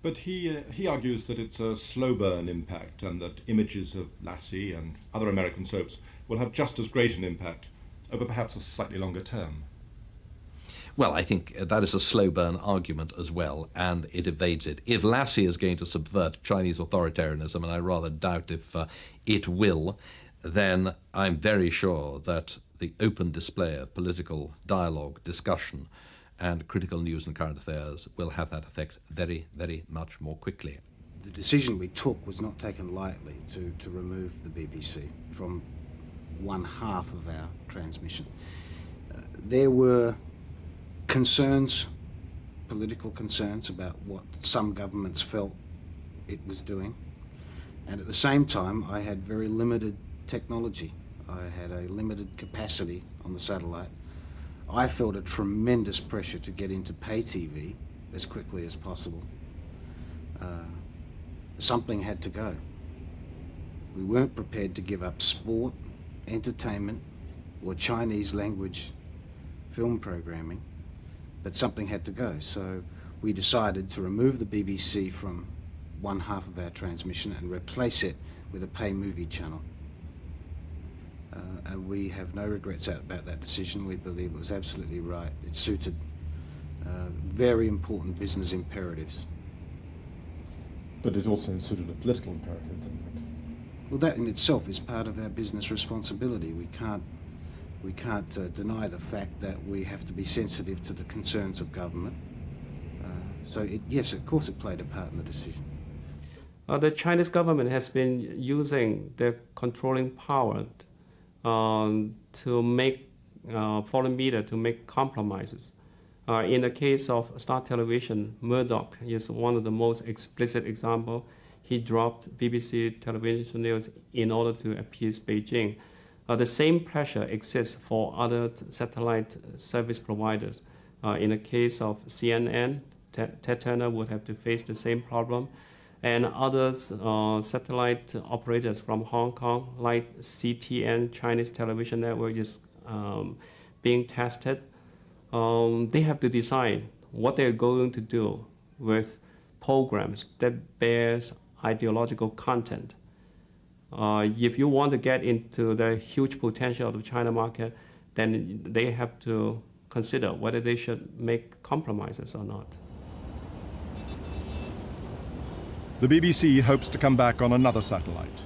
But he argues that it's a slow burn impact and that images of Lassie and other American soaps will have just as great an impact over perhaps a slightly longer term. Well, I think that is a slow burn argument as well, and it evades it. If Lassie is going to subvert Chinese authoritarianism, and I rather doubt if it will, then I'm very sure that the open display of political dialogue, discussion, and critical news and current affairs will have that effect very, very much more quickly. The decision we took was not taken lightly to remove the BBC from one half of our transmission. There were concerns, political concerns about what some governments felt it was doing, and at the same time I had very limited technology. I had a limited capacity on the satellite. I felt a tremendous pressure to get into pay TV as quickly as possible. Something had to go. We weren't prepared to give up sport, entertainment, or Chinese language film programming, but something had to go. So we decided to remove the BBC from one half of our transmission and replace it with a pay movie channel. And we have no regrets about that decision. We believe it was absolutely right. It suited very important business imperatives. But it also suited a political imperative, didn't it? Well, that in itself is part of our business responsibility. We can't deny the fact that we have to be sensitive to the concerns of government. Yes, of course it played a part in the decision. The Chinese government has been using their controlling power to make foreign media to make compromises. In the case of Star Television, Murdoch is one of the most explicit examples. He dropped BBC television news in order to appease Beijing. The same pressure exists for other satellite service providers. In the case of CNN, Ted Turner would have to face the same problem. And others, satellite operators from Hong Kong, like CTN, Chinese Television Network, is being tested. They have to decide what they're going to do with programs that bears ideological content. If you want to get into the huge potential of the China market, then they have to consider whether they should make compromises or not. The BBC hopes to come back on another satellite.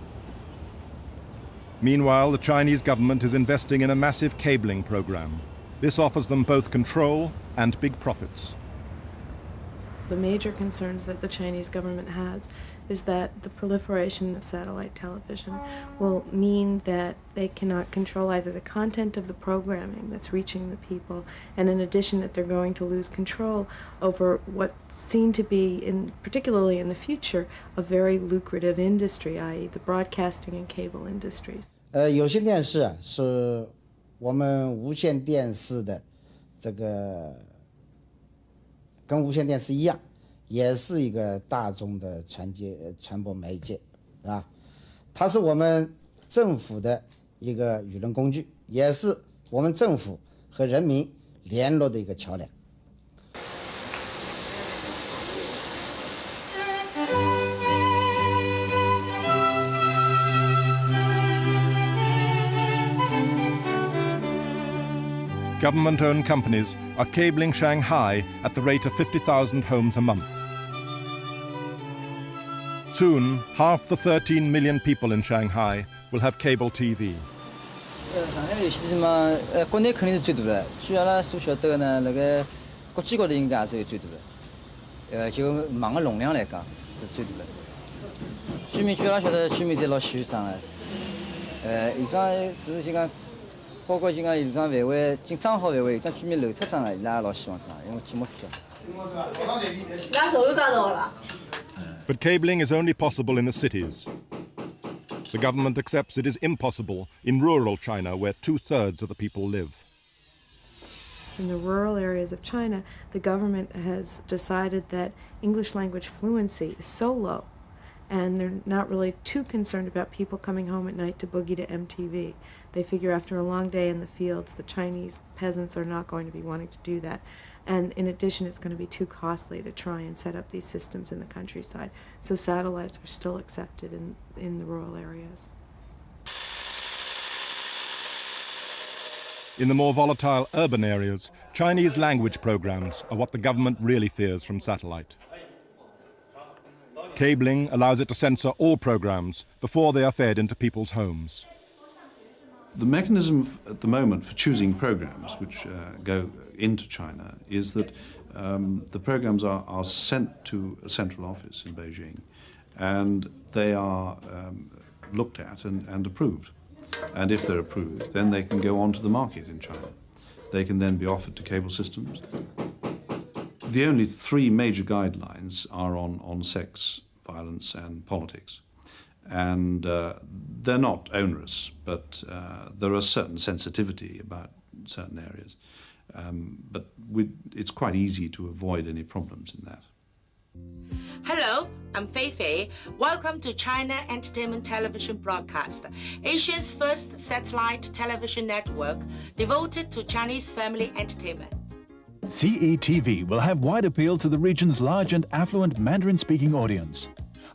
Meanwhile, the Chinese government is investing in a massive cabling program. This offers them both control and big profits. The major concerns that the Chinese government has is that the proliferation of satellite television will mean that they cannot control either the content of the programming that's reaching the people, and in addition that they're going to lose control over what seem to be, particularly in the future, a very lucrative industry, i.e. the broadcasting and cable industries. 有线电视啊，是我们无线电视的这个跟无线电视一样，也是一个大众的传播媒介，是吧？它是我们政府的一个舆论工具，也是我们政府和人民联络的一个桥梁。Government-owned companies are cabling Shanghai at the rate of 50,000 homes a month. Soon, half the 13 million people in Shanghai will have cable TV. 上海有些地方，国内肯定是最大的。据阿拉所晓得的呢，那个国际高头应该也是最大的。就网的容量来讲是最大的。居民据阿拉晓得，居民侪老喜欢装的。以上只是就讲。 包括就讲有桩范围，进装好范围，有桩居民漏脱装的，伊拉也老希望装，因为寂寞比较。But cabling is only possible in the cities. The government accepts it is impossible in rural China, where 2/3 of the people live. In the rural areas of China, the government has decided that English language fluency is so low, and they're not really too concerned about people coming home at night to boogie to MTV. They figure after a long day in the fields, the Chinese peasants are not going to be wanting to do that. And in addition, it's going to be too costly to try and set up these systems in the countryside. So satellites are still accepted in the rural areas. In the more volatile urban areas, Chinese language programs are what the government really fears from satellite. Cabling allows it to censor all programs before they are fed into people's homes. The mechanism at the moment for choosing programs which go into China is that the programs are sent to a central office in Beijing, and they are looked at and approved. And if they're approved, then they can go on to the market in China. They can then be offered to cable systems. The only three major guidelines are on sex, violence and politics. And they're not onerous, but there are certain sensitivity about certain areas. But it's quite easy to avoid any problems in that. Hello, I'm Fei Fei. Welcome to China Entertainment Television Broadcast, Asia's first satellite television network devoted to Chinese family entertainment. CETV will have wide appeal to the region's large and affluent Mandarin-speaking audience.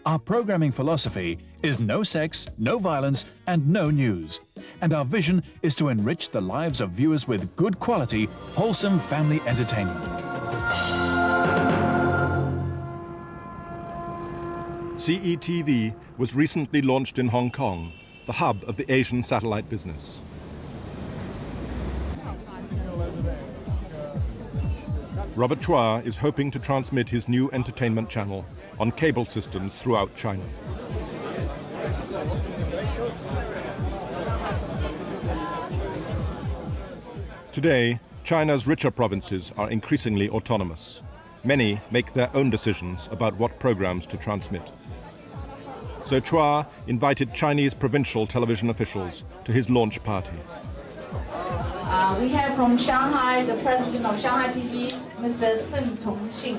Our programming philosophy is no sex, no violence, and no news. And our vision is to enrich the lives of viewers with good quality, wholesome family entertainment. CETV was recently launched in Hong Kong, the hub of the Asian satellite business. Robert Chua is hoping to transmit his new entertainment channel on cable systems throughout China. Today, China's richer provinces are increasingly autonomous. Many make their own decisions about what programs to transmit. So Chua invited Chinese provincial television officials to his launch party. We have from Shanghai, the president of Shanghai TV, Mr. Shen Chongxing.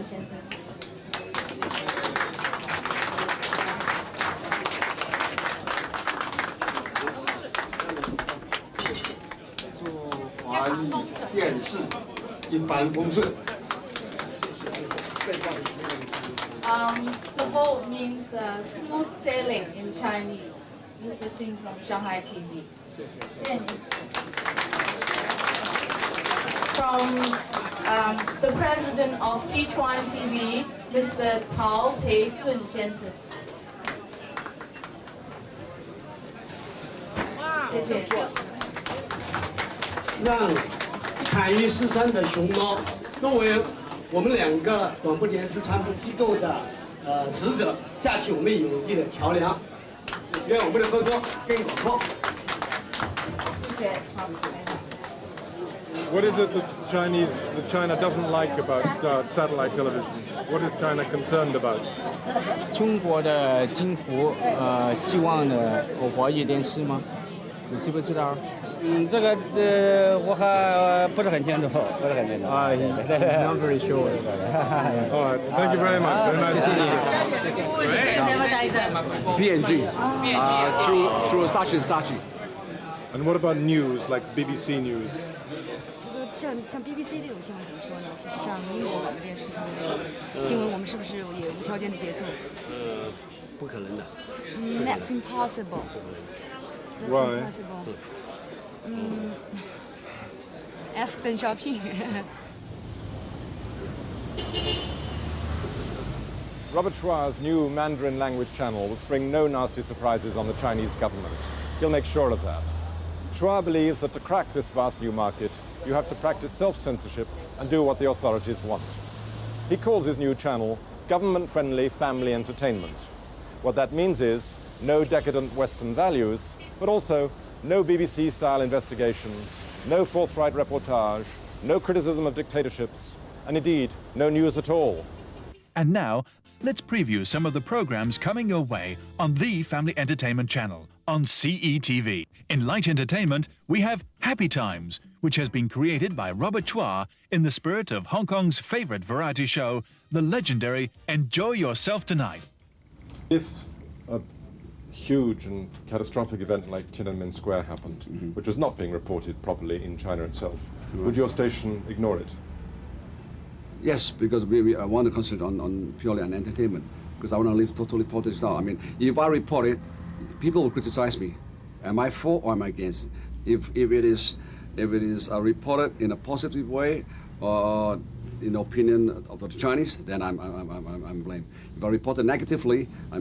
华裔电视一帆风顺。 The vote means smooth sailing in Chinese. Mr. Xing from Shanghai TV. From the president of Sichuan TV, Mr. Cao Peizun 先生。谢谢。让产业市场的熊猫作为我们2个广播电视传播机构的使者，架起我们有力的桥梁，愿我们的合作更广阔。谢谢。 What is it that China doesn't like about satellite television? What is China concerned about? 中国的政府希望的华语电视吗？你知不知道？这个我还不是很清楚，不是很清楚。Not very sure. All right, thank you very much. Very nice to meet you. PNG. Through such and such. And what about news, like BBC News? 像 BBC 这种新闻怎么说呢？就是像英国广播电视他们那种新闻，我们是不是也无条件的接受？不可能的。That's impossible. That's Why? impossible. Ask Deng Xiaoping. Robert Shua's new Mandarin language channel will spring no nasty surprises on the Chinese government. He'll make sure of that. Shua believes that to crack this vast new market, you have to practice self-censorship and do what the authorities want. He calls his new channel government-friendly family entertainment. What that means is no decadent Western values, but also no BBC-style investigations, no forthright reportage, no criticism of dictatorships, and indeed, no news at all. And now, let's preview some of the programs coming your way on the Family Entertainment Channel on CETV. In light entertainment, we have Happy Times, which has been created by Robert Chua in the spirit of Hong Kong's favorite variety show, the legendary Enjoy Yourself Tonight. If a huge and catastrophic event like Tiananmen Square happened, which was not being reported properly in China itself, would your station ignore it? Yes, because we want to concentrate on purely on entertainment, because I want to leave totally politics out. I mean, if I report it, people will criticize me. Am I for or am I against? If it is reported in a positive way, or in the opinion of the Chinese, then I'm blamed. If I report it negatively, I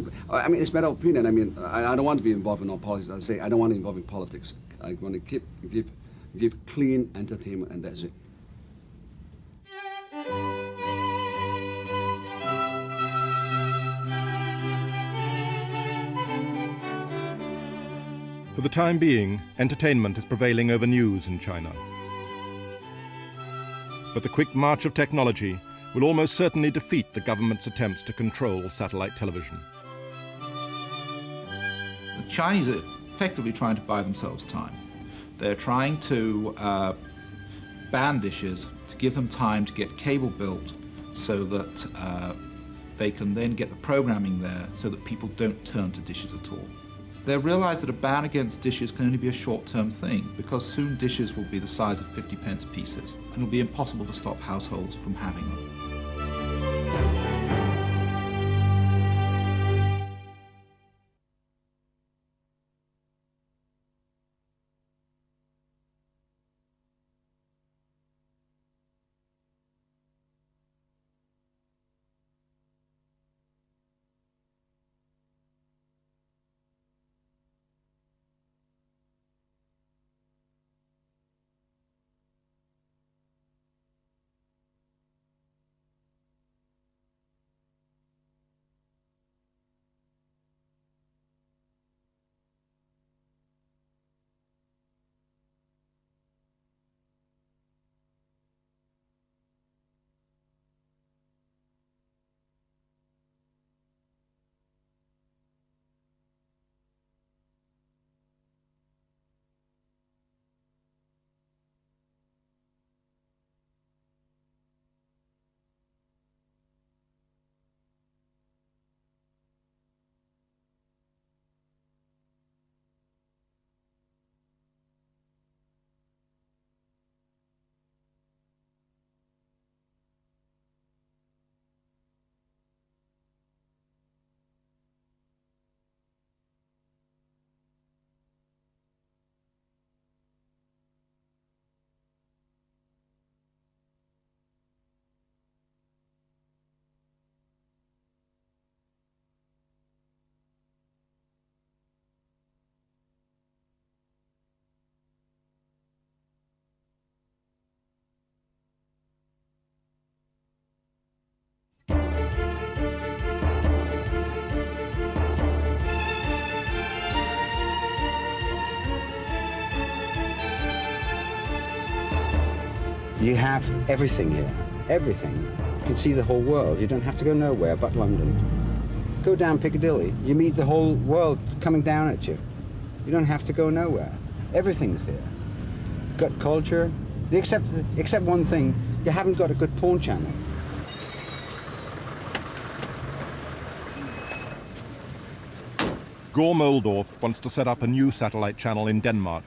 mean, it's a matter of opinion. I mean, I don't want to be involved in all politics. I say I don't want to involve in politics. I want to give clean entertainment, and that's it. For the time being, entertainment is prevailing over news in China. But the quick march of technology will almost certainly defeat the government's attempts to control satellite television. The Chinese are effectively trying to buy themselves time. They're trying to ban dishes to give them time to get cable built so that they can then get the programming there so that people don't turn to dishes at all. They realise that a ban against dishes can only be a short-term thing, because soon dishes will be the size of 50p pieces, and it'll be impossible to stop households from having them. You have everything here, everything. You can see the whole world. You don't have to go nowhere but London. Go down Piccadilly, you meet the whole world coming down at you. You don't have to go nowhere. Everything's here. Got culture, except one thing, you haven't got a good porn channel. Gorm Oldorf wants to set up a new satellite channel in Denmark.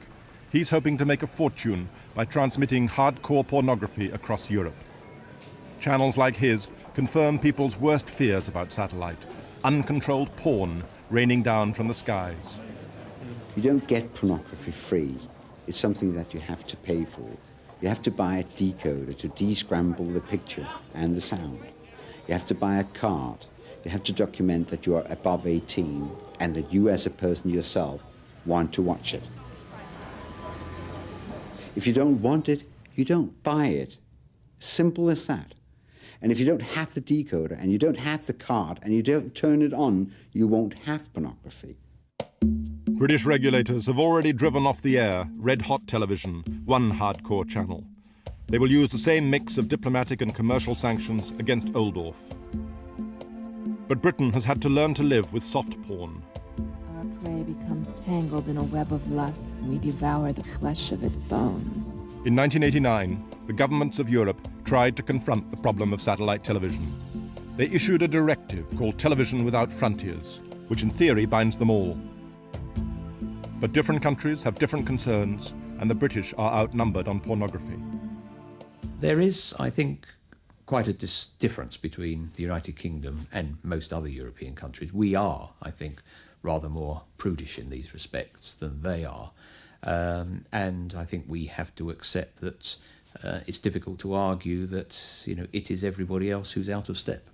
He's hoping to make a fortune by transmitting hardcore pornography across Europe. Channels like his confirm people's worst fears about satellite: uncontrolled porn raining down from the skies. You don't get pornography free. It's something that you have to pay for. You have to buy a decoder to de-scramble the picture and the sound. You have to buy a card. You have to document that you are above 18 and that you as a person yourself want to watch it. If you don't want it, you don't buy it. Simple as that. And if you don't have the decoder and you don't have the card and you don't turn it on, you won't have pornography. British regulators have already driven off the air Red Hot Television, one hardcore channel. They will use the same mix of diplomatic and commercial sanctions against Oldorf. But Britain has had to learn to live with soft porn. Our prey becomes tangled in a web of lust, and we devour the flesh of its bones. In 1989, the governments of Europe tried to confront the problem of satellite television. They issued a directive called Television Without Frontiers, which in theory binds them all. But different countries have different concerns, and the British are outnumbered on pornography. There is, I think, quite a difference between the United Kingdom and most other European countries. We are, I think, rather more prudish in these respects than they are. And I think we have to accept that it's difficult to argue that, you know, it is everybody else who's out of step.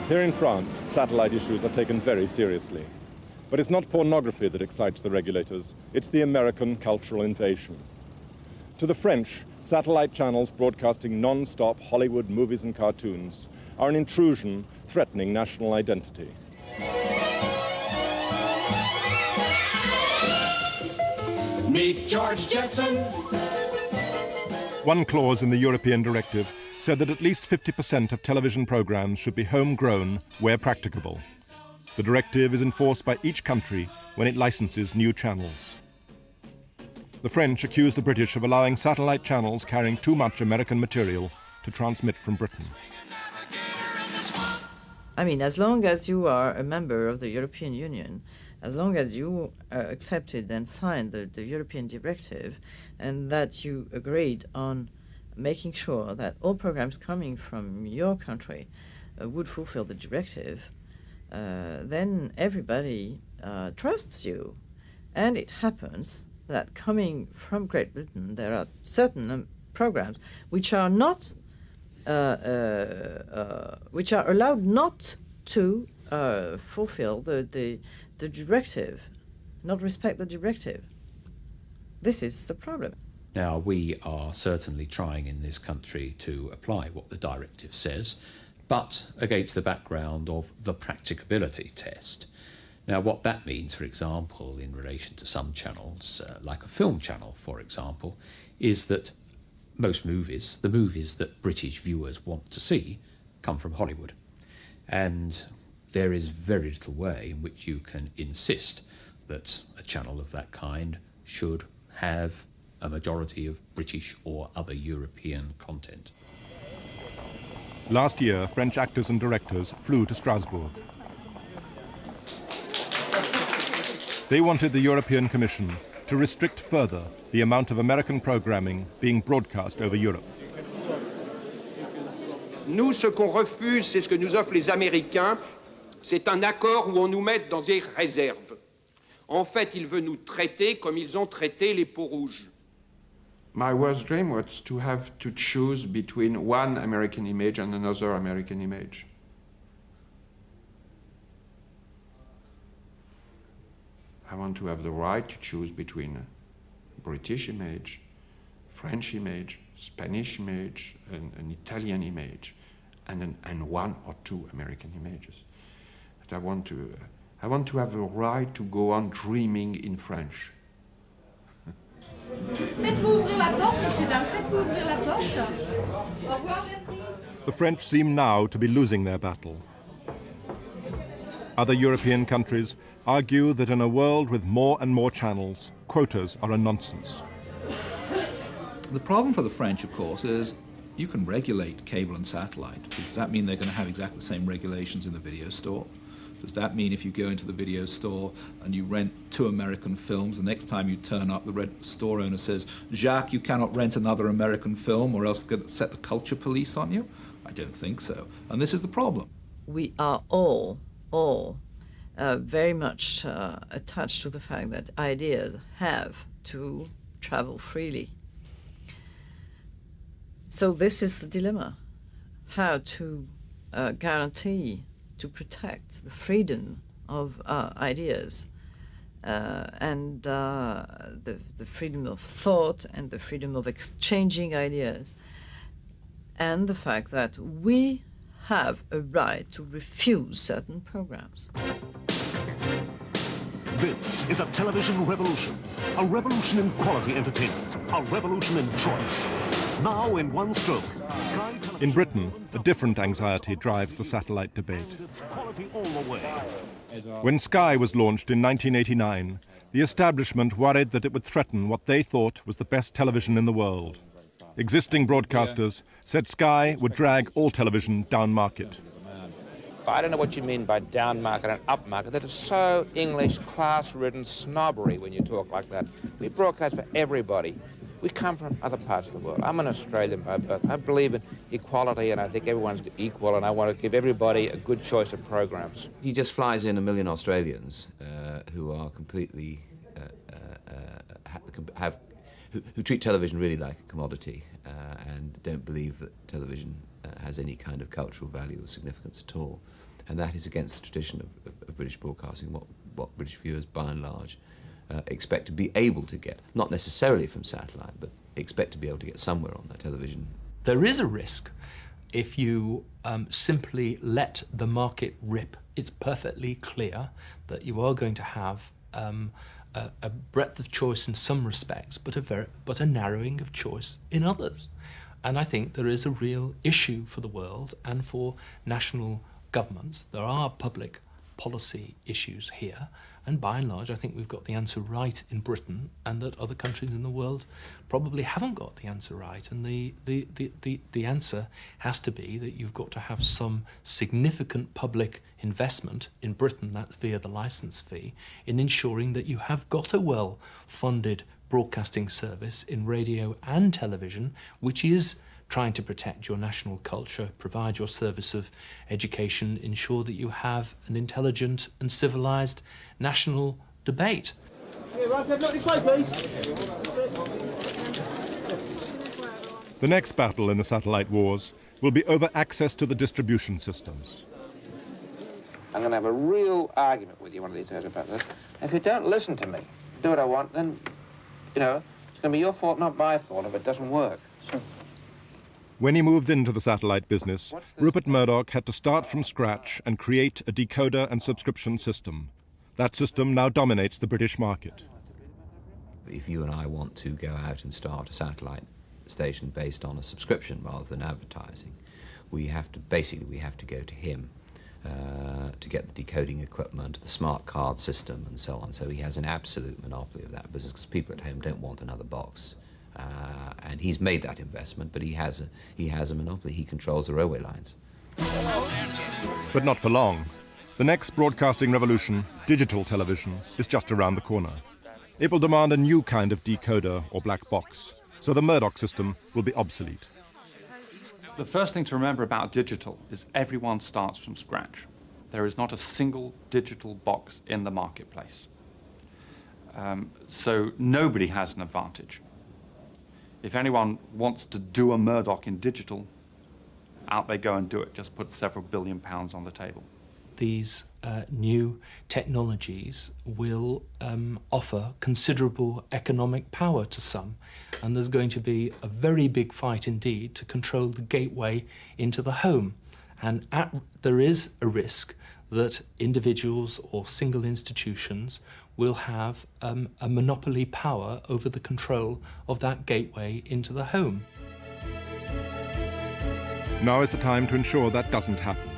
Here in France, satellite issues are taken very seriously. But it's not pornography that excites the regulators, it's the American cultural invasion. To the French, satellite channels broadcasting non-stop Hollywood movies and cartoons are an intrusion threatening national identity. Meet George Jetson. One clause in the European directive said that at least 50% of television programs should be homegrown where practicable. The directive is enforced by each country when it licenses new channels. The French accuse the British of allowing satellite channels carrying too much American material to transmit from Britain. I mean, as long as you are a member of the European Union, as long as you accepted and signed the European directive, and that you agreed on making sure that all programs coming from your country would fulfill the directive, then everybody trusts you. And it happens that coming from Great Britain, there are certain programs which are not, which are allowed not to fulfill the directive, not respect the directive. This is the problem. Now, we are certainly trying in this country to apply what the directive says, but against the background of the practicability test. Now, what that means, for example, in relation to some channels, like a film channel, for example, is that most movies, the movies that British viewers want to see, come from Hollywood. And there is very little way in which you can insist that a channel of that kind should have a majority of British or other European content. Last year, French actors and directors flew to Strasbourg. They wanted the European Commission to restrict further the amount of American programming being broadcast over Europe. Nous, ce qu'on refuse, c'est ce que nous offrent les Américains. C'est un accord où on nous met dans des réserves. En fait, ils veulent nous traiter comme ils ont traité les peaux rouges. My worst dream was to have to choose between one American image and another American image. I want to have the right to choose between a British image, French image, Spanish image, an Italian image, and one or two American images. But I want to have the right to go on dreaming in French. Faites-vous ouvrir la porte, messieurs, dames. Faites-vous ouvrir la porte. Au revoir, merci. The French seem now to be losing their battle. Other European countries argue that in a world with more and more channels, quotas are a nonsense. The problem for the French, of course, is you can regulate cable and satellite. Does that mean they're going to have exactly the same regulations in the video store? Does that mean if you go into the video store and you rent 2 American films, the next time you turn up, the store owner says, Jacques, you cannot rent another American film or else we're going to set the culture police on you? I don't think so. And this is the problem. We are all very much attached to the fact that ideas have to travel freely. So this is the dilemma, how to guarantee, to protect the freedom of ideas and the freedom of thought and the freedom of exchanging ideas, and the fact that we have a right to refuse certain programs. This is a television revolution, a revolution in quality entertainment, a revolution in choice. Now, in one stroke, Sky Television... In Britain, a different anxiety drives the satellite debate. It's quality all the way. When Sky was launched in 1989, the establishment worried that it would threaten what they thought was the best television in the world. Existing broadcasters said Sky would drag all television down market. I don't know what you mean by down market and up market. That is so English, class-ridden snobbery when you talk like that. We broadcast for everybody. We come from other parts of the world. I'm an Australian by birth. I believe in equality, and I think everyone's equal, and I want to give everybody a good choice of programs. He just flies in 1 million Australians who are completely who treat television really like a commodity and don't believe that television has any kind of cultural value or significance at all. And that is against the tradition of British broadcasting, what British viewers, by and large, expect to be able to get, not necessarily from satellite, but expect to be able to get somewhere on their television. There is a risk if you simply let the market rip. It's perfectly clear that you are going to have a breadth of choice in some respects, but a narrowing of choice in others. And I think there is a real issue for the world and for national governments. There are public policy issues here, and by and large I think we've got the answer right in Britain, and that other countries in the world probably haven't got the answer right. And the answer has to be that you've got to have some significant public investment in Britain, that's via the licence fee, in ensuring that you have got a well-funded broadcasting service in radio and television, which is trying to protect your national culture, provide your service of education, ensure that you have an intelligent and civilised national debate. The next battle in the satellite wars will be over access to the distribution systems. I'm going to have a real argument with you one of these days about this. If you don't listen to me, do what I want, then, you know, it's going to be your fault, not my fault, if it doesn't work. Sure. When he moved into the satellite business, Rupert Murdoch had to start from scratch and create a decoder and subscription system. That system now dominates the British market. If you and I want to go out and start a satellite station based on a subscription rather than advertising, we have to go to him to get the decoding equipment, the smart card system and so on. So he has an absolute monopoly of that business because people at home don't want another box. And he's made that investment, but he has a monopoly. He controls the railway lines. But not for long. The next broadcasting revolution, digital television, is just around the corner. It will demand a new kind of decoder or black box, so the Murdoch system will be obsolete. The first thing to remember about digital is everyone starts from scratch. There is not a single digital box in the marketplace. So nobody has an advantage. If anyone wants to do a Murdoch in digital, out they go and do it. Just put several billion pounds on the table. These new technologies will offer considerable economic power to some, and there's going to be a very big fight indeed to control the gateway into the home. And there is a risk that individuals or single institutions will have a monopoly power over the control of that gateway into the home. Now is the time to ensure that doesn't happen.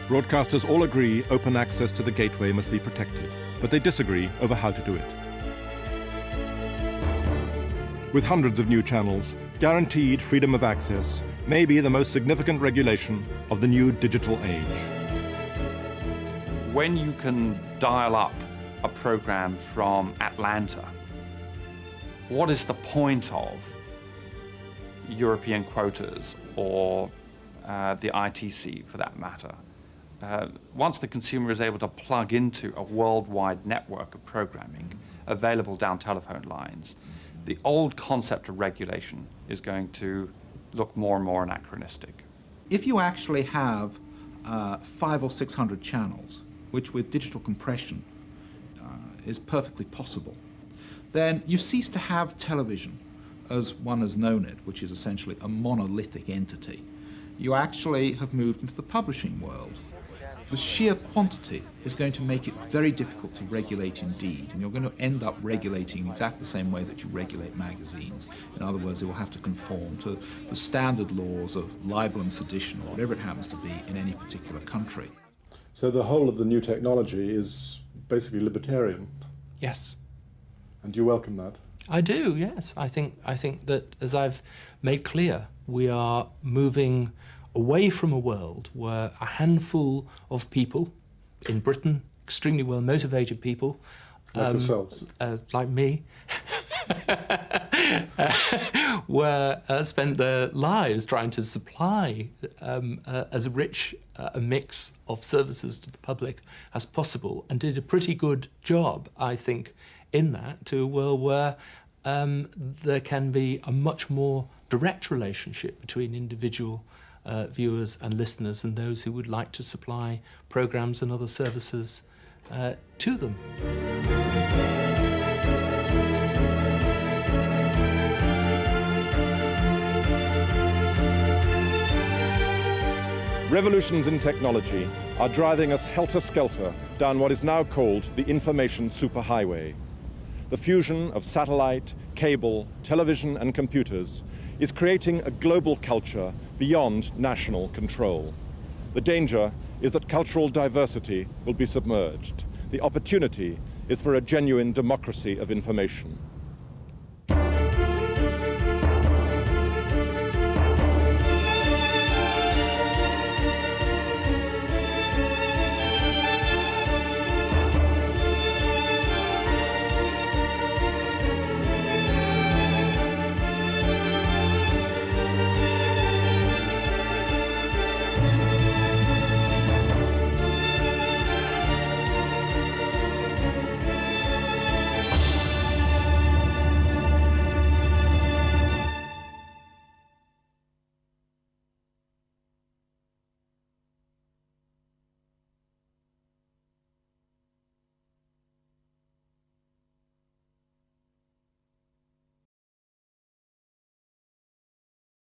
Broadcasters all agree open access to the gateway must be protected, but they disagree over how to do it. With hundreds of new channels, guaranteed freedom of access may be the most significant regulation of the new digital age. When you can dial up a program from Atlanta, what is the point of European quotas or the ITC for that matter? Once the consumer is able to plug into a worldwide network of programming available down telephone lines, the old concept of regulation is going to look more and more anachronistic. If you actually have 500 or 600 channels, which with digital compression is perfectly possible, then you cease to have television as one has known it, which is essentially a monolithic entity. You actually have moved into the publishing world. The sheer quantity is going to make it very difficult to regulate indeed, and you're going to end up regulating in exactly the same way that you regulate magazines. In other words, it will have to conform to the standard laws of libel and sedition, or whatever it happens to be in any particular country. So the whole of the new technology is basically libertarian? Yes. And do you welcome that? I do, yes. I think that, as I've made clear, we are moving away from a world where a handful of people in Britain, extremely well motivated people, like yourselves, like me, spent their lives trying to supply as rich a mix of services to the public as possible, and did a pretty good job, I think, in that, to a world where there can be a much more direct relationship between individual viewers and listeners and those who would like to supply programs and other services to them. Revolutions in technology are driving us helter-skelter down what is now called the information superhighway. The fusion of satellite, cable, television and computers is creating a global culture beyond national control. The danger is that cultural diversity will be submerged. The opportunity is for a genuine democracy of information.